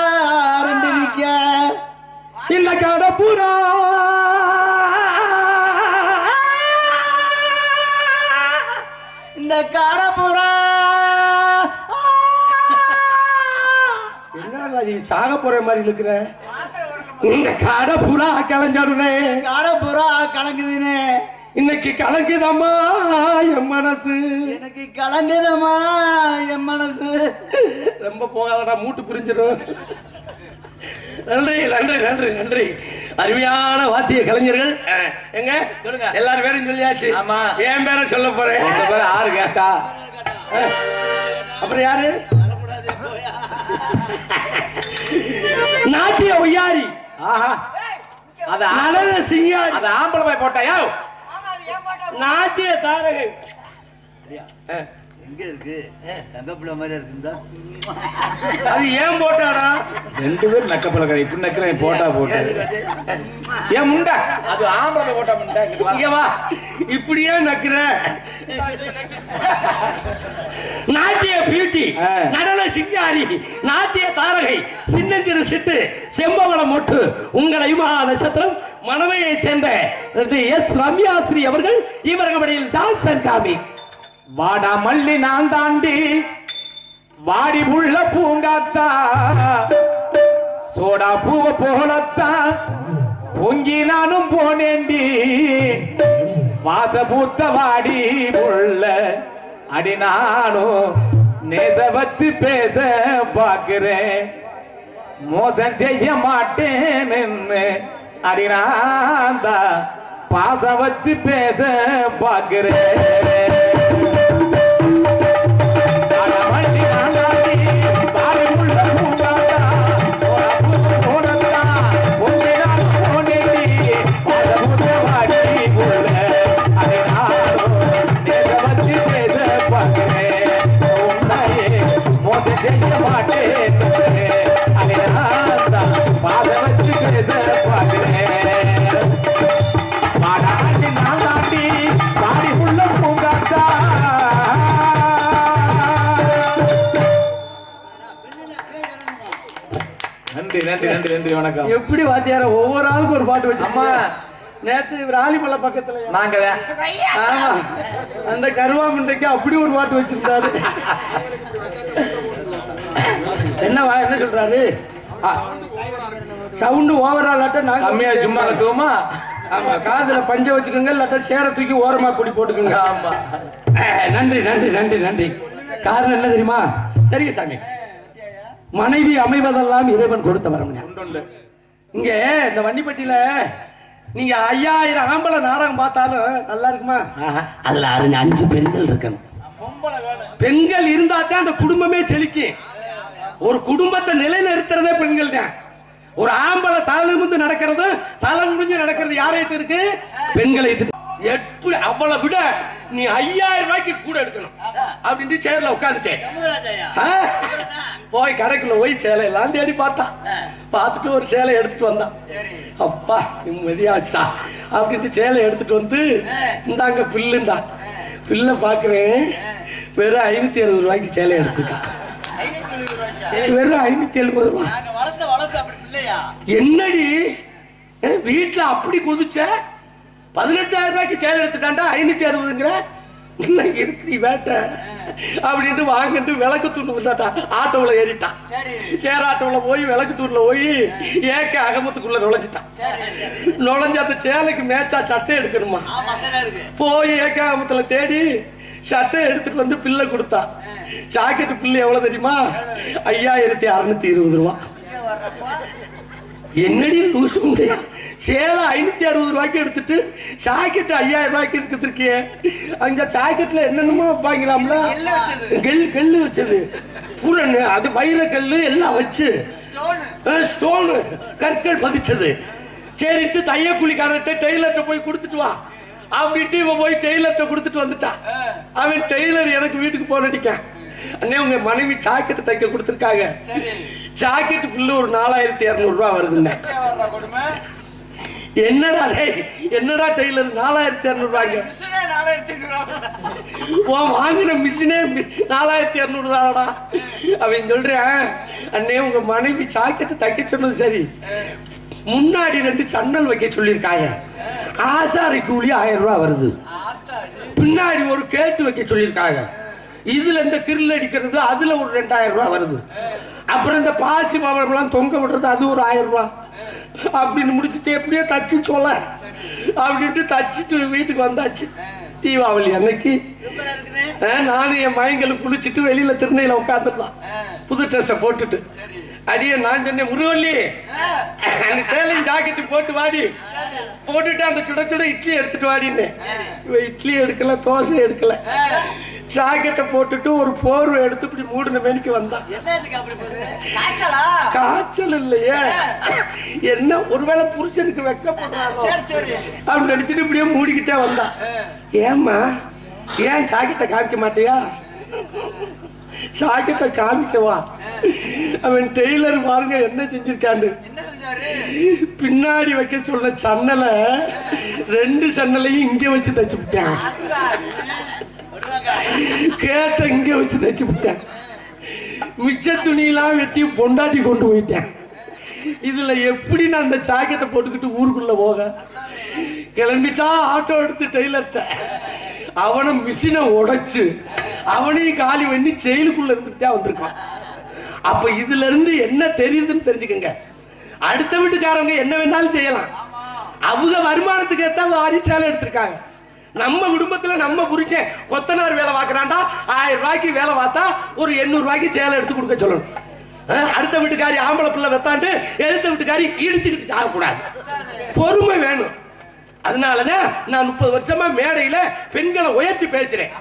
ரெண்டு நிக்க இந்த காடப்புறா இந்த காடப்புறா என்ன நீ சாக போற மாதிரி இருக்கிற இந்த காடப்புறா கலஞ்சாடுனே காடப்புறா கலங்குதுனே இன்னைக்கு கலங்குதம்மா என் மனசு எனக்கு கலங்குதம்மா என் மனசு ரொம்ப போகாதடா மூட்டு புரிஞ்சிடும் நன்றி நன்றி நன்றி நன்றி அருமையான வாத்திய கலைஞர்கள் எங்க சொல்லுங்க எல்லாரும் பேரும் சொல்லியாச்சு ஆமா என் பேரை சொல்ல போறேன் ஆறு கேட்டா அப்புறம் யாரு நாட்டிய ஒய்யாரி ஆஹா அது நடன சிங்காரி அது ஆம்பளை போய் போட்டாயா நாட்டிய தாரகை எங்க இருக்கு தங்கப்புள்ள மாதிரி இருக்குதா அது ஏன் போட்டாடா ரெண்டு பேரும் நக்க பழக்கம் இப்படி நக்கிறேன் போட்டா போட்டு ஏன் முண்டா அது ஆம்பளை போட்டா முண்டா இங்க வா இப்படியே நக்குற நாட்டிய பியூட்டி நடன சிங்காரி நாட்டிய தாரகை சின்னஞ்சிறு சிட்டு செம்பவளம் மொட்டு உங்கள் ஐமா நட்சத்திரம் மனவையை சேர்ந்த எஸ் ரம்யாஸ்ரீ அவர்கள் இவர்களில் டான்ஸ் காமி வாடா மல்லி நான் தாண்டி வாடி புள்ள பூங்காத்தா சோடா பூவ போலத்தான் பொங்கி நானும் போனேண்டி வாச பூத்த வாடி புள்ள அடி நானும் நேச வச்சு பேச பாக்குறேன் மோசம் செய்ய மாட்டேன்னு அடி நான் பாச வச்சு பேச பாக்குறேன் நன்றி நன்றி நன்றி நன்றி வணக்கம். எப்படி வாத்தியார ஒவ்வொரு ஆளுக்கும் ஒரு பாட்டு வச்சு அம்மா நேத்து ராலிமலை பக்கத்துல நாங்க ஆமா அந்த கருவாமண்டைக்கு அப்படி ஒரு பாட்டு வச்சிருந்தாரு என்னவா என்ன சொல்றாரு சவுண்டு ஓவராலாட்ட நான் கம்மியா சும்மா கத்துவோமா ஆமா காதுல பஞ்ச வச்சுக்கோங்க இல்லாட்ட சேர தூக்கி ஓரமா குடி போட்டுக்கோங்க ஆமா நன்றி நன்றி நன்றி நன்றி காரணம் என்ன தெரியுமா சரிங்க சாமி மனைவி அமைவதெல்லாம் இறைவன் கொடுத்த வரம் இங்க இந்த வண்டிப்பட்டியில நீங்க 5000 ஆம்பளை நாடகம் பார்த்தாலும் நல்லா இருக்குமா அதுல 5 பெண்கள் இருக்கணும் பெண்கள் இருந்தா தான் அந்த குடும்பமே செழிக்கும் ஒரு குடும்பத்தை நிலைநிறுத்துறதே பெண்கள் தான் ஒரு ஆம்பளை தலை நிமிர்ந்து நடக்கிறது தலை முடிஞ்சு நடக்கிறது யாரைட்டு இருக்கு பெண்களை எப்படி அவளை விட நீ 5000 ரூபாய்க்கு கூட எடுக்கணும் அப்படின்ட்டு சேர்ல உட்காந்துட்டேன் போய் கடைக்குள்ள போய் சேலை எல்லாம் தேடி பார்த்தான் பார்த்துட்டு ஒரு சேலை எடுத்துட்டு வந்தான் அப்பா நிம்மதியாச்சா அப்படின்ட்டு சேலை எடுத்துட்டு வந்து இந்தாங்க பில்லுண்டா பில்ல பாக்குறேன் வெறும் 560 ரூபாய்க்கு சேலை எடுத்துருக்கான் வெறும் 570 ரூபாய் என்னடி வீட்டுல அப்படி குதிச்ச 18000 ரூபாய்க்கு சேலை எடுத்துட்டான்டா 560ங்கிற இருக்கு வேட்டை அப்படின்ட்டு வாங்கிட்டு விளக்கு தூண்டு வந்தாட்டா ஆட்டோவில் ஏறிட்டான் சேர ஆட்டோவில் போய் விளக்கு தூண்ல போய் ஏக்க அகமத்துக்குள்ள நுழைஞ்சிட்டான் நுழைஞ்சு அந்த சேலைக்கு மேய்ச்சா சட்டை எடுக்கணுமா போய் ஏக்க அகமத்துல தேடி சட்டை எடுத்துட்டு வந்து பிள்ளை கொடுத்தா ஜாக்கெட்டு பிள்ளை எவ்வளவு தெரியுமா 5620 ரூபா என்னடி லூசு உண்டையா சேலை 560 ரூபாய்க்கு எடுத்துட்டு ஜாக்கெட் 5000 ரூபாய்க்கு எடுத்துருக்கிய அங்க ஜாக்கெட்ல என்னென்னமோ வைப்பாங்களாம்ல கல்லு வச்சது பூரண் அது வைர கல்லு எல்லாம் வச்சு ஸ்டோனு கற்கள் பதிச்சது சரிட்டு தையக்கூலிக்காரர்கிட்ட டெய்லர்கிட்ட போய் கொடுத்துட்டு வா அப்படின்ட்டு இவன் போய் டெய்லர்கிட்ட கொடுத்துட்டு வந்துட்டான் அவன் டெய்லர் எனக்கு வீட்டுக்கு போன் அடிக்கான் அண்ணே உங்க மனைவி ஜாக்கெட் தைக்க கொடுத்துருக்காங்க ஜாக்கெட் ஃபுல்லு ஒரு 4200 ரூபா வருதுங்க. என்னடா என்னடா டெய்லர் 4200 ரூபாய்ங்க? வாங்கின மிஷினே 4200 தானடா. அவன் சொல்றேன், அண்ணே உங்க மனைவி ஜாக்கெட்டு தைக்க சொன்னது சரி, முன்னாடி 2 சன்னல் வைக்க சொல்லியிருக்காங்க, ஆசாரி கூலி 1000 ரூபாய் வருது. பின்னாடி ஒரு கேட்டு வைக்க சொல்லியிருக்காங்க, இதுல இந்த கிரில் அடிக்கிறது அதுல ஒரு 2000 ரூபாய் வருது. அப்புறம் இந்த பாசி மாவளம் தொங்க விடுறது அது ஒரு 1000 ரூபாய் அப்படின்னு முடிச்சுட்டு எப்படியோ தச்சு சொல்ல அப்படின்ட்டு தச்சுட்டு வீட்டுக்கு வந்தாச்சு. தீபாவளி அன்னைக்கு நானும் என் மயங்களும் குளிச்சுட்டு வெளியில திருநெல்வேலியில உட்காந்துடலாம் புது ட்ரெஸ்ஸை போட்டுட்டு. அடியே நான் சொன்னேன், முருகவல்லி அந்த சேலையும் ஜாக்கெட்டு போட்டு வாடி, போட்டுட்டு அந்த சுட சுட இட்லி எடுத்துட்டு வாடின்னு. இட்லி எடுக்கல, தோசை எடுக்கல, ஜாக்கெட்டை போட்டுட்டு ஒரு போர்வை எடுத்து இப்படி மூடின மேனிக்கு வந்தான். காய்ச்சல் இல்லையே, என்ன ஒருவேளை புருஷனுக்கு வெக்கப்படுறாங்க அப்படின்னு நினைச்சிட்டு இப்படியே மூடிக்கிட்டே வந்தான். ஏம்மா ஏன் ஜாக்கெட்டை காமிக்க மாட்டியா? ஜாக்கெட்டை காமிக்கவா? அவன் டெய்லர் பாருங்க என்ன செஞ்சிருக்காண்டு, பின்னாடி வைக்க சொல்ற சன்னலை 2 சன்னலையும் இங்க வச்சு தச்சு விட்டான். கேட்ட இங்க வச்சு தச்சு விட்டேன். மிச்ச துணியெல்லாம் வெட்டி பொண்டாட்டி கொண்டு போயிட்டேன். இதுல எப்படி நான் அந்த ஜாக்கெட்டை போட்டுக்கிட்டு ஊருக்குள்ள போக? கிளம்பிட்டா ஆட்டோ எடுத்து டெய்லர்ட்ட, அவனை மிஷினை உடைச்சு அவனையும் காலி பண்ணி செயலுக்குள்ள இருந்துட்டே வந்திருக்கான். அப்ப இதுல இருந்து என்ன தெரியுதுன்னு தெரிஞ்சுக்கங்க. அடுத்த வீட்டுக்காரங்க என்ன வேணாலும் செய்யலாம், அவங்க வருமானத்துக்கு ஏற்ற வாரி சேலை எடுத்திருக்காங்க. நம்ம குடும்பத்துல நம்ம புருஷன் கொத்தனார் வேலை பார்க்கறான்டா, 1000 ரூபாய்க்கு வேலை பார்த்தா ஒரு 800 ரூபாய்க்கு சேலை எடுத்து கொடுக்க சொல்லணும். அடுத்த வீட்டுக்காரி ஆம்பளை பிள்ளை வெத்தாண்டு எழுத்த வீட்டுக்காரி இடிச்சுக்கிட்டு சாகக்கூடாது, பொறுமை வேணும். அதனாலதான் நான் 30 வருஷமா மேடையில பெண்களை உயர்த்தி பேசுறேன்.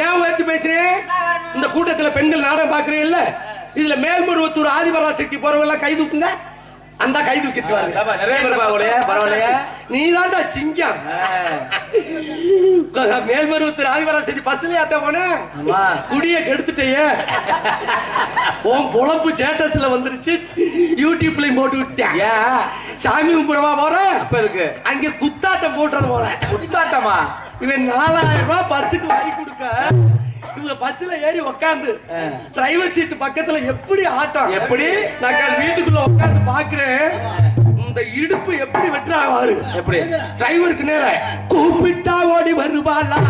ஏன் உயர்த்தி பேசுறேன்? இந்த கூட்டத்துல பெண்கள் நாடகம் பாக்குறீங்கல்ல, இதுல மேல்மருவத்தூர் ஆதிபராசக்தி போறவங்க எல்லாம் கை தூக்குங்க. அந்த கை தூக்கிட்டு நிறைய பேர் பரவாயில்லையா? நீ தான்டா சிங்கம். மேல்மருவத்தூர் ஆதிபராசக்தி பஸ்லயாத்த போன குடிய கெடுத்துட்டே, உன் பொழப்பு ஸ்டேட்டஸ்ல வந்துருச்சு, யூடியூப்லயும் போட்டு விட்டேன். சாமி கும்பிடவா போறேன்? அப்ப இருக்கு அங்க குத்தாட்டம் போட்டுறது போறேன். குத்தாட்டமா? இவன் 4000 ரூபாய் பஸ்ஸுக்கு வரி கொடுக்க, இவங்க பஸ்ல ஏறி உட்காந்து டிரைவர் சீட் பக்கத்துல எப்படி ஆட்டம், எப்படி நான் வீட்டுக்குள்ள உட்காந்து பாக்குறேன், இந்த இடுப்பு எப்படி வெட்டுறாரு, எப்படி டிரைவருக்கு நேர கூப்பிட்டா ஓடி வருவாளா,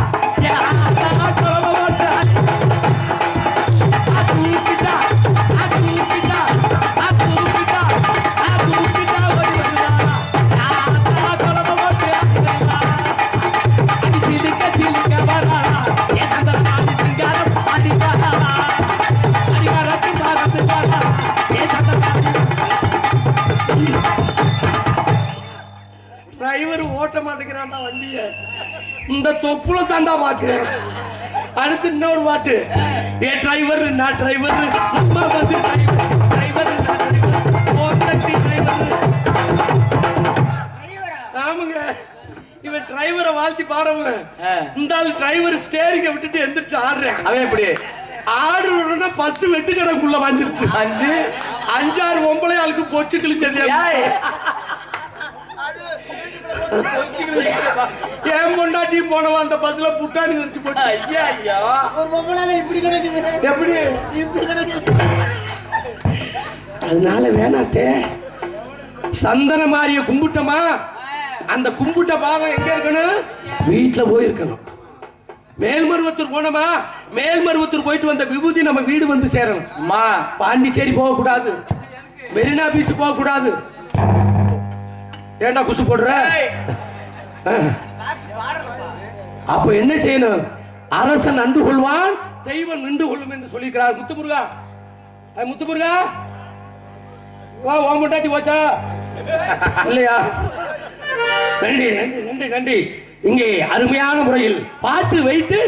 டிரைவர் ஓட்ட மாட்டேங்கிறான்டா வண்டிய, இந்த தொப்புல தாண்டா பாக்குறேன். அடுத்து இன்னொரு பாட்டு, ஏ டிரைவர் நான் டிரைவர், நம்ம பஸ் டிரைவர் ஆமாங்க. இவன் டிரைவரை வாழ்த்தி பாடவன், இந்த ஆள் டிரைவர் ஸ்டேரிங்க விட்டுட்டு எந்திரிச்சு ஆடுறேன். அவன் எப்படி ஆடுறோம்னா பஸ் வெட்டு கிடக்குள்ள வந்துருச்சு. 5-6 பொம்பளை ஆளுக்கு பொச்சு கிழிச்சது. ஏன் பொண்டாட்டியும் போனவா அந்த பஸ்ல புட்டாணி வச்சு போட்டு. ஐயா ஐயா எப்படி அதனால வேணாத்தே. சந்தன மாரிய கும்பிட்டமா, அந்த கும்பிட்ட பாவம் எங்க இருக்கணும்? வீட்டுல போயிருக்கணும். மேல்மருவத்தூர் போனோமா, மேல்மருவத்தூர் போயிட்டு வந்த விபூதி நம்ம வீடு வந்து சேரணும். அம்மா பாண்டிச்சேரி போக கூடாது, மெரினா பீச் போக கூடாது. ஏண்டா குசு போடுற? அப்ப என்ன செய்யணும்? அரசன் அண்டு கொள்வான், தெய்வம் நின்று கொள்ளும் என்று சொல்லிக்கிறார் முத்துமுருகா. முத்துமுருகா வா, ஓம் பொண்டாட்டி போச்சா இல்லையா? நன்றி நன்றி நன்றி நன்றி. இங்கே அருமையான முறையில் பாட்டு வைத்து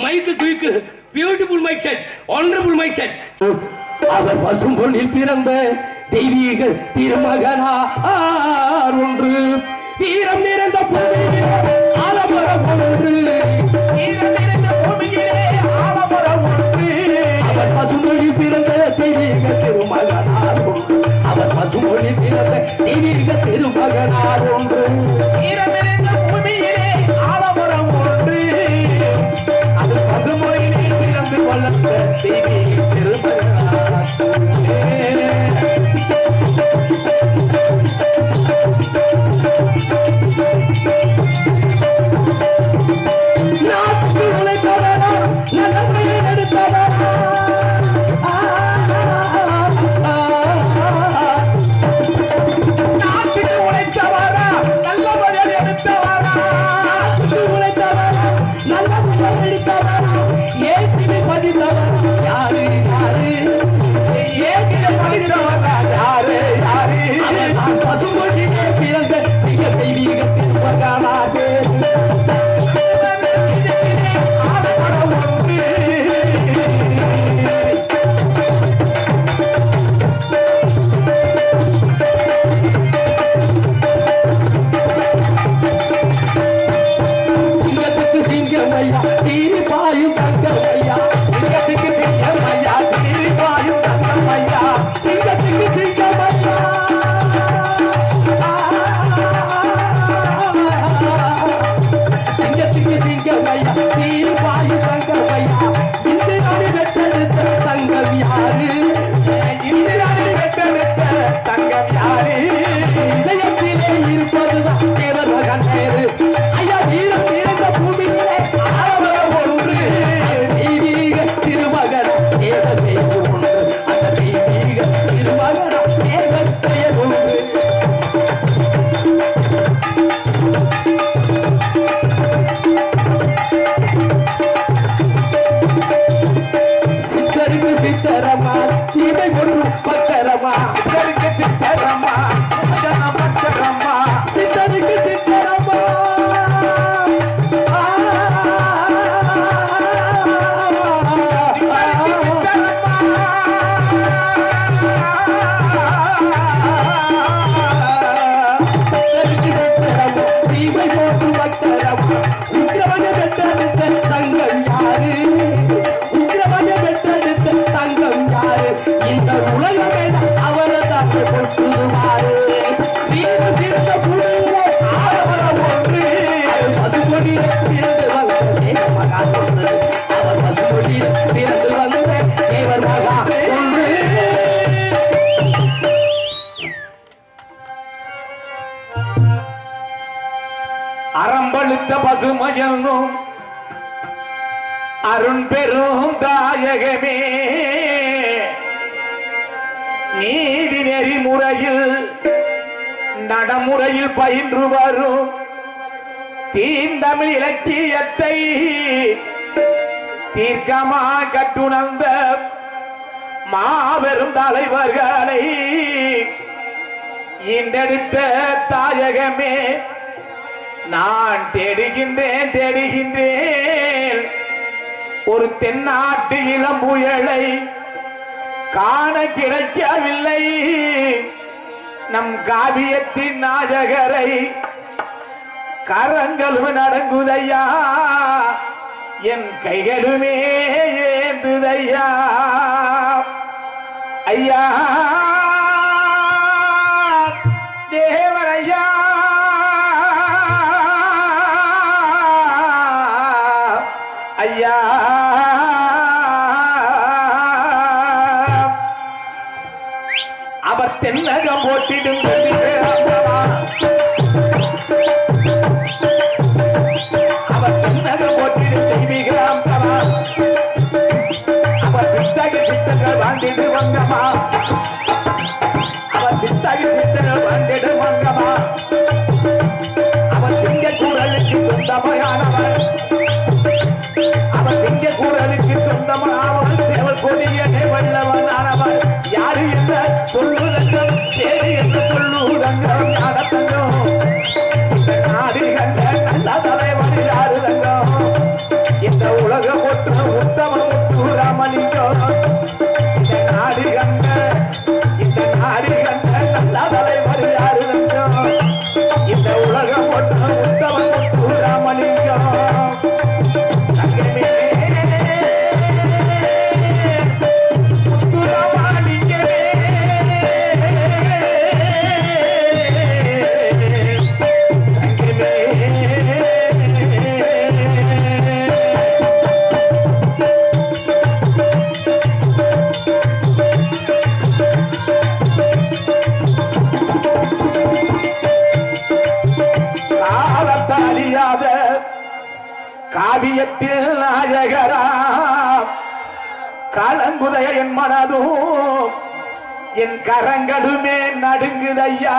mic quick, beautiful mic set, wonderful mic set. அவர் பசும் பொன்னில் பிறந்த தெய்வீக திருமகனார் ஒன்று, வீரம் நிறைந்த பூமியிலே ஆலமரம் ஒன்று, வீரம் நிறைந்த பூமியிலே ஆலமரம் ஒன்று, அவர் பசும் பொன்னில் பிறந்த தெய்வீக திருமகனார் ஒன்று. தெய்வீக திருமகனார் ஒன்று ஈரமிருந்த பூமியிலே ஆலமரம் ஒன்று அது பசுமொழியிலே பிறந்து வளர்ந்த தெய்வீக திருமகனார் நாட்டுக்கு உழைப்பவரா நல்ல முறையில் எடுத்தவரா நாட்டுக்கு உழைத்தவரா நல்ல முறையில் எடுத்தவரா நாட்டுக்கு உழைத்தவரா நல்ல முறையில் எடுத்தவரா ஏற்றினை பதித்தவரா யாரு யாரு ஏகிய படித்தவரா யாரு யாரு நான் பசுமொழியிலே பிறந்த சிங்க தெய்வீக திருமகனார் பேரு ஆலமரம் ஒன்று சிங்கத்துக்கு சிங்கமையா சீரி பாயும் தங்கமையா சிங்கத்துக்கு சிங்கமையா சீரிபாயும் தங்கமையா சிங்கத்துக்கு சிங்கமையா சிங்கத்துக்கு சிங்கமையா சீரி பாயும் தங்கமையா இந்த நாடு வெட்டெடுத்த தங்கம் யாரு இந்திராணி வெட்டெடுத்த தங்கம் யாரு இதயத்திலே இருப்பதுதான் தேவர் மகன் பேரு ஐயா வீரம் பிறந்த பூமியிலே ஆலமரம் ஒன்று தெய்வீக திருமகன் தேவர் பெயர் ஒன்று அந்த தெய்வீக திருமகன் தேவர் பெயர் ஒன்று சித்தருக்கு சித்தரமா சீமை ஒன்று பத்தரமா சித்தருக்கு சித்தரம்மா ஜன பச்சரம்மா சித்தருக்கு சித்தரமா சித்தருக்கு சித்தரமா சீமை ஒன்று பத்தரமா உக்கிரமன பெற்றெடுத்த தங்கம் யாரு உக்கிரமன பெற்றெடுத்த தங்கம் யாரு இந்த உலகமே அவரை தான் கொடுத்துடுவாரு வீடு பிறந்த பூமியிலே ஆலமரம் ஒன்று பசுமொழியில் பிறந்து வந்த தேவர் மகா ஒன்று அவர் பசுமொழியில் பிறந்து வந்த தேவர் மகா ஒன்று அறம்பழுத்த பசுமயனும் அருண் பெரும் தாயகமே நீதி நெறிமுறையில் நடைமுறையில் பயின்று வரும் தீந்தமிழ் இலக்கியத்தை தீர்க்கமா கட்டுணர்ந்த மாபெரும் தலைவர்களை இன்றெடுத்த தாயகமே நான் தேடுகின்றேன் ஒரு தென்னாட்டு இளம்புயலை காண கிடைக்கவில்லை நம் காவியத்தின் நாயகரை கரங்களும் நடங்குதையா என் கைகளுமே ஏந்துதையா ஐயா தேவரையா ஐயா அவர் தென்னகம் போட்டிடும் அவர் தென்னகம் போட்டிடும் தெய்வீகம் அவர் சித்தர்கள் வாழ்ந்திடு வங்கமா அவர் சித்தர்கள் வாழ்ந்திடு வங்கமா அவர் சிங்க குரலுக்கு சொந்தமையானவர் அவர் சிங்க குரலுக்கு சொந்தமானவர் சேவல் கொடிய வல்லவனானவர் யாரு என்ற சொல்லுதங்கம் தேடி என்று சொல்லுதங்கம் ஞானத்தங்கம் இந்த நாடு கண்ட நல்ல தலைவர் யாரு தங்கம் இந்த உலக ஒற்ற உத்தம முத்து ராமலிங்கம் இந்த நாடு கண்ட நல்ல தலைவர் யாரு தங்கம் இந்த உலக ஒற்ற உத்தம முத்து ராமலிங்கம் காவியத்தில் நாயகரா கலங்குதைய என் மனதும் என் கரங்களுமே நடுங்குதையா.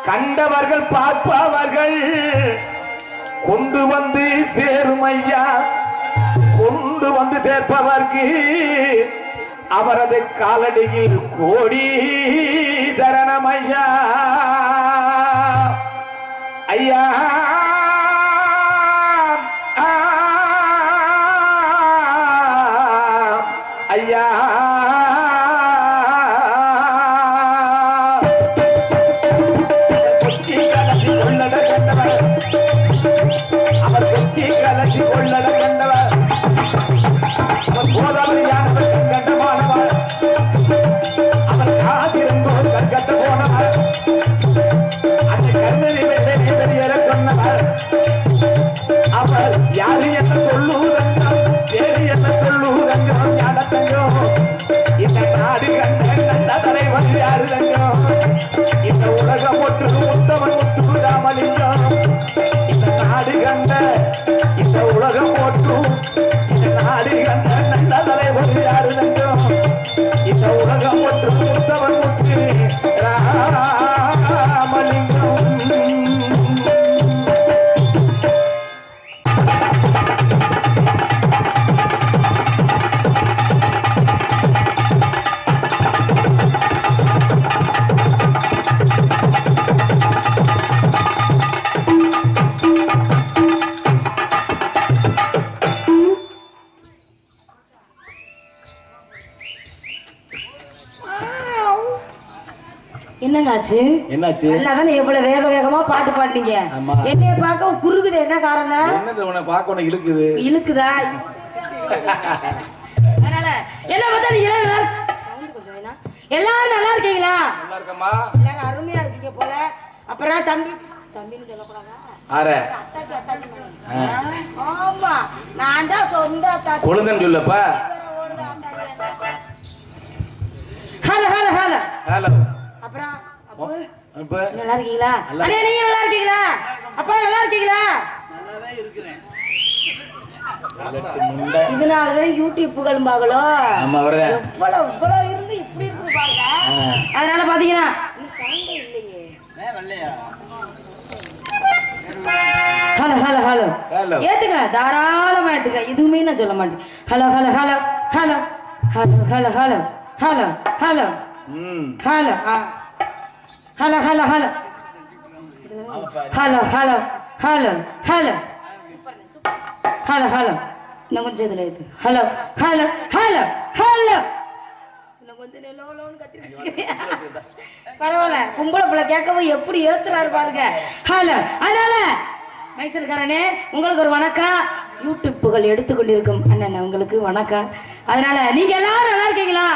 கண்டவர்கள் பார்ப்பவர்கள் கொண்டு வந்து சேருமையா. கொண்டு வந்து சேர்ப்பவர்க்கு அவரது காலடியில் கோடி சரணமையா. ஐயா ஐயா கொச்சி கலசி கொள்ளட கண்டவர், அவர் கொச்சி கலசி கொள்ளட கண்டவர், அவர் கோதாவரியானவர் கண்டமானவர், அவர் காதிருந்தோர் கற்கட்ட போனவர், அந்த கண்ணனை வெள்ளை பெரியர சொன்னவர். அவர் யாரு என்ன சொல்லுவதங்கம், வேறு என்ன சொல்லுவதங்கம், ஞானத்தங்கம் இந்த நாடு கண்ட நல்ல தலைவர் யாரு தங்கம், இந்த உலகம் ஒன்று உத்தமன் முத்து ராமலிங்கம். இந்த நாடு கண்ட இந்த உலகம் ஒற்றும் இந்த நாடு கண்ட நல்ல தலைவர் யாரு தங்கம், இந்த உலகம் ஒன்று உத்தமன் முத்து ராமலிங்கம். என்னங்க ஆச்சு? என்னாச்சு? நல்லாதானே எவ்வளவு வேக வேகமா பாட்டு பாட்டீங்க. ஆமா. என்னைய பார்க்க குறுகுது, என்ன காரணம்? என்னது உன்னை பார்க்க உனக்கு இழுக்குது? இழுக்குதா? அதனால என்ன பார்த்தா நீங்க எல்லாரும் சவுண்ட் கொஞ்சம் வேணா. எல்லாரும் நல்லா இருக்கீங்களா? நல்லா இருக்கமா? எல்லாரும் அருமையா இருக்கீங்க போல. அப்புறம் தம்பி தம்பின்னு சொல்லக்கூடாதா? ஆற அத்தாச்சி அத்தாச்சி. ஆமா, நான் தான் சொந்த அத்தாச்சி. கொழுந்தன் சொல்லப்பா. Hello hello hello hello. அப்புறம் அப்ப நல்லா இருக்கீங்களா? அண்ணே நீங்க நல்லா இருக்கீங்களா? அப்பா நல்லா இருக்கீங்களா? நல்லாவே இருக்கிறேன். இதனாலதான் யூடியூப் புகழும்பாங்களோ. ஆமா வரேன். இவ்வளவு இருந்து இப்படி இருக்கு பாருங்க. அதனால பாத்தீங்கன்னா சவுண்டே இல்லையே. வரலையா? Hello hello hello hello. ஏத்துங்க, தாராளமா ஏத்துங்க, எதுவுமே நான் சொல்ல மாட்டேன். Hello hello hello hello hello hello hello hello hello hello hello hello hello hello hello hello hello hello hello இன்னும் கொஞ்சம் இதுல ஏத்து. ஹலோ ஹலோ ஹலோ ஹலோ இன்னும் கொஞ்சம் லோன்னு கத்திருக்கீங்க. பரவாயில்ல, பொம்பளை பிள்ளை கேட்கவும் எப்படி ஏத்துறாரு பாருங்க. ஹலோ. அதனால மைசூர்காரனே உங்களுக்கு ஒரு வணக்கம். யூடியூப் புகழ் எடுத்துக்கொண்டிருக்கும் அண்ணன் உங்களுக்கு வணக்கம். அதனால நீங்க எல்லாரும் நல்லா இருக்கீங்களா?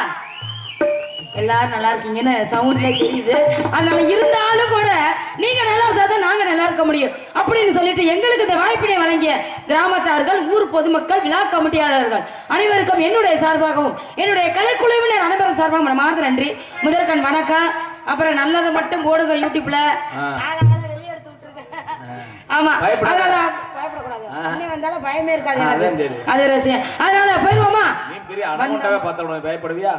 எல்லாரும் நல்லா இருக்கீங்கன்னு சவுண்ட்ல தெரியுது. அதனால இருந்தாலும் கூட நீங்க நல்லா இருந்தாதான் நாங்க நல்லா இருக்க முடியும் அப்படின்னு சொல்லிட்டு எங்களுக்கு இந்த வாய்ப்பினை வழங்கிய கிராமத்தார்கள், ஊர் பொதுமக்கள், விழா கமிட்டியாளர்கள் அனைவருக்கும் என்னுடைய சார்பாகவும் என்னுடைய கலைக்குழுவினர் அனைவரும் சார்பாகவும் மனமார்ந்த நன்றி. முதற்கண் வணக்கம். அப்புறம் நல்லதை மட்டும் போடுங்க யூடியூப்ல. வெளியே எடுத்து விட்டுருங்க. ஆமா, அதனால பயப்படக்கூடாது. அண்ணன் வந்தாலும் பயமே இருக்காது எனக்கு. அது ஒரு விஷயம். அதனால போயிருவோமா? நீ பெரிய அனகொண்டாவே பார்த்தா பயப்படுவியா?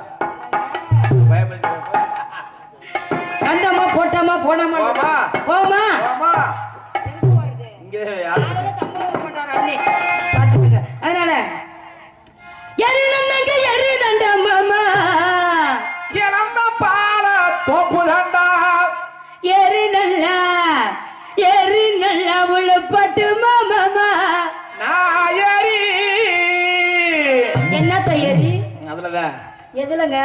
வந்தமா போட்டாமா போனாமா போமா அதனால பால தோப்பு தாண்டா எரி நல்லா உழுப்பட்டு மாமா நாயரி. என்னத்த எரி? அதுலதான் எதுலங்க?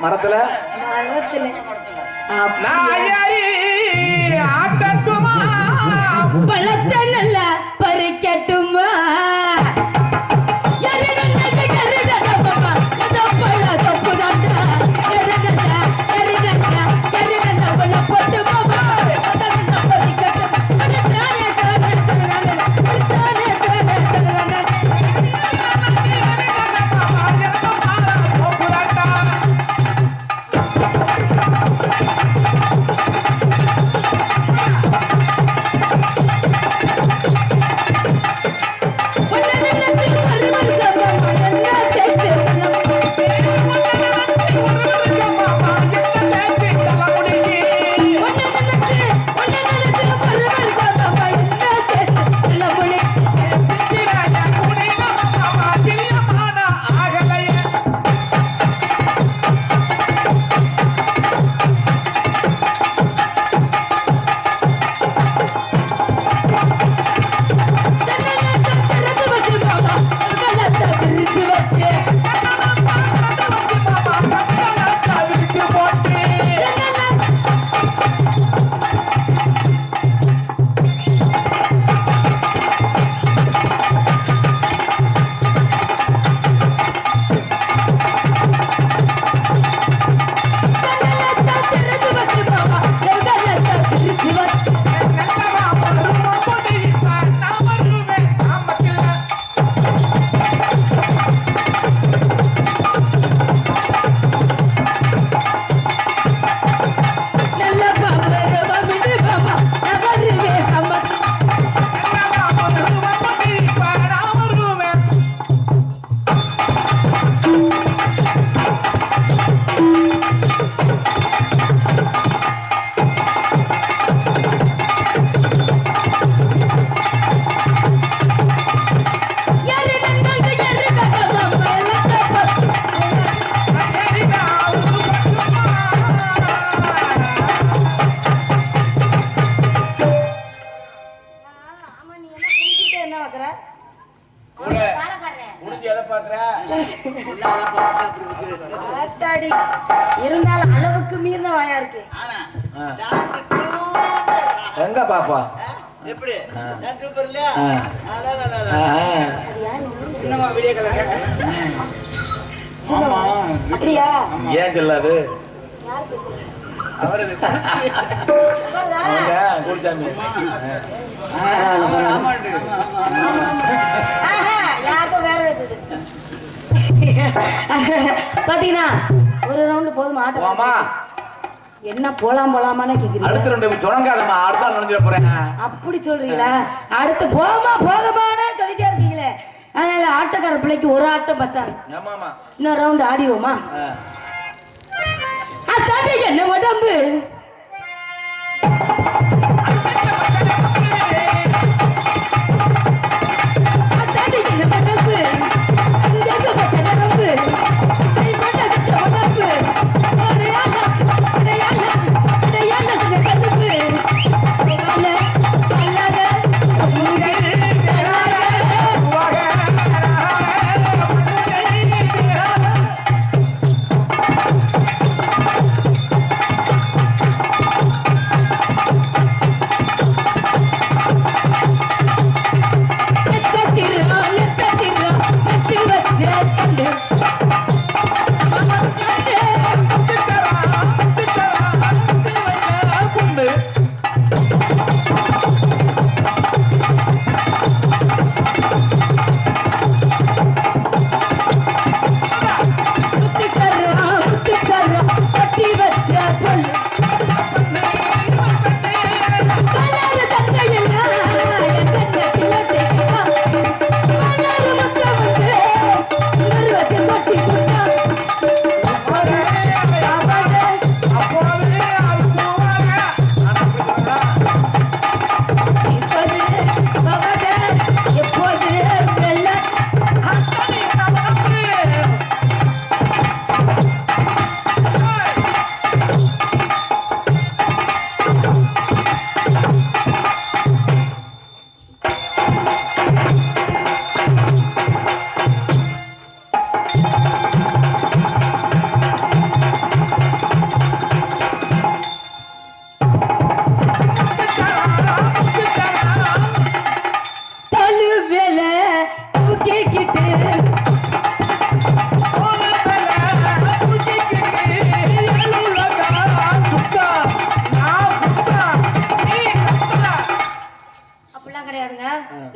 மரத்துல. நாயரி ஆட்டட்டுமா பழத்தை நல்லா பறிக்கட்டுமா? ஆத்தாடி இருந்தாலும் அளவுக்கு மீறின வாயா இருக்கு. ஆனா ஆ. டான்ஸ் சூப்பரா இருக்கு. எங்க பாப்பா எப்படி டான்ஸ் சூப்பர் இல்லையா? ஆ. அதான் அது யாரு? சின்னமா வீடியோ கலர் சின்னவா? அப்படியா? ஏன் சொல்லாது யார் சொல்றது? அவரு அவர்தா? குடிச்சாமி ஆமாண்டு ஆஹா, யாருக்கோ வேற இருக்குது. பாத்தீங்கன்னா ஒரு ரவுண்டு போதும் ஆட்டம். போமா என்ன போலாமான்னு கேக்குறீங்க? அடுத்த ரெண்டு தொடங்காதம்மா அடுத்த நுழைஞ்சிட போறேன் அப்படி சொல்றீங்களா? அடுத்து போகமானே சொல்லிட்டே இருக்கீங்களே. அதனால ஆட்டக்கார பிள்ளைக்கு ஒரு ஆட்டம் பத்தாது. ஆமாமா இன்னொரு ரவுண்டு ஆடிடுவோமா? அதாண்டி என்ன உடம்பு அதாண்டி என்ன உடம்பு அங்க பச்சை நரம்பு நீ பண்ண சச்ச உடம்பு அடையாள அடையாள அடையாள சச்ச கரும்பு பல்ல பல்லக முருகன்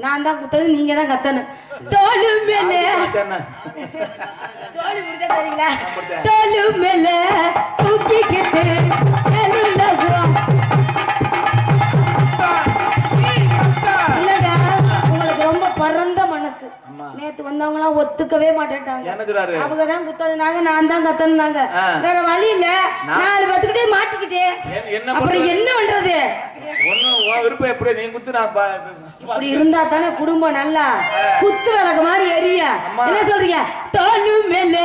நான் தான் குத்தணும், நீங்க தான் கத்தணும். தோளு மேல சோழி முடிச்சா தெரியுங்களா? தோளு மேல தூக்கிக்கிட்டு எலுலகம். இல்லடா, உங்களுக்கு ரொம்ப பரந்த மனசு. நேத்து வந்தவங்க எல்லாம் ஒத்துக்கவே மாட்டேட்டாங்க. அவங்க தான் குத்தணுனாங்க, நான் தான் கத்தணுனாங்க. வேற வழி இல்ல, 4 பேத்துக்கிட்டே மாட்டிக்கிட்டேன். அப்புறம் என்ன பண்றது? விருப்பம் எப்படி நீ குத்து நான் அப்படி இருந்தா தானே குடும்பம் நல்லா குத்து விளக்கு மாதிரி எரிய. என்ன சொல்றீங்க? தோளு மேல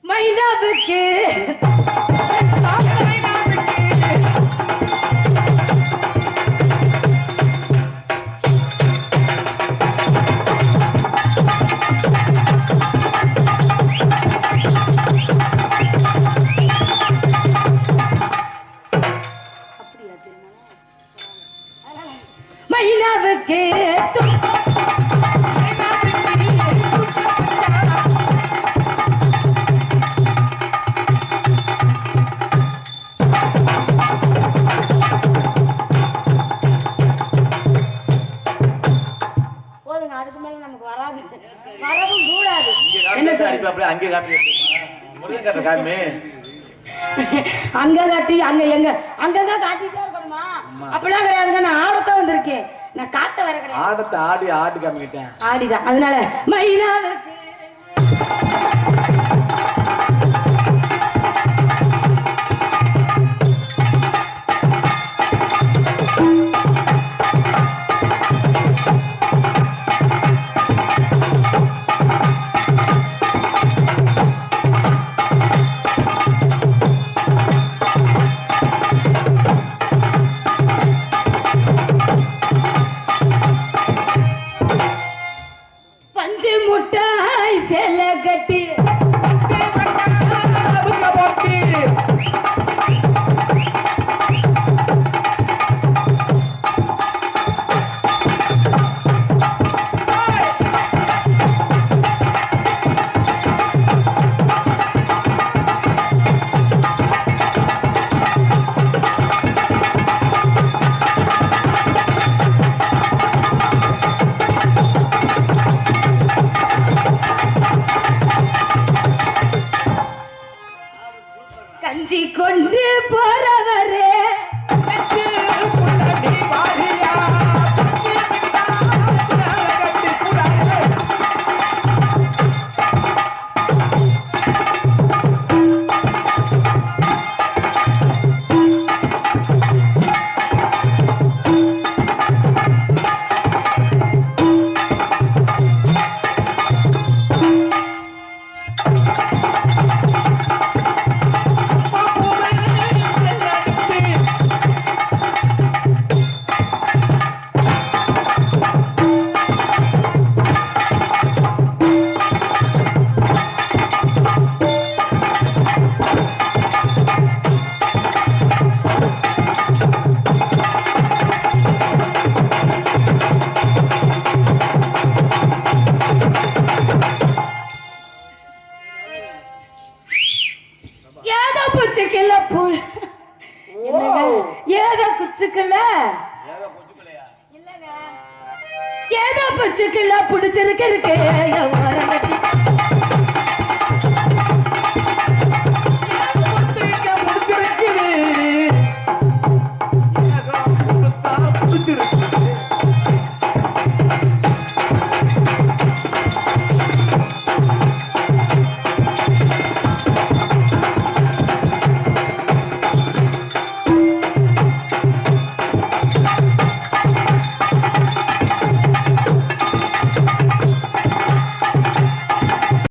மைனாவுக்கு மைனாவுக்கு போதுங்க, அதுக்கு மேல நமக்கு வராது, வரவும் கூடாது. என்ன சொல்றீங்க? அங்கே காமி அங்க காட்டி அங்க எங்க அங்கங்க காட்டிட்டே இருக்கணுமா? அப்படிலாம் கிடையாதுங்க. நான் ஆடத்தான் வந்திருக்கேன், நான் காட்ட வர கிடையாது. ஆடத்தை ஆடி காமிக்கிட்டேன் ஆடிதான். அதனால மைனாவுக்கு வச்சு கொண்டு போறவரே ஏதோ குச்சுக்கல ஏதோ பச்சுக்கல புடிச்சிருக்கு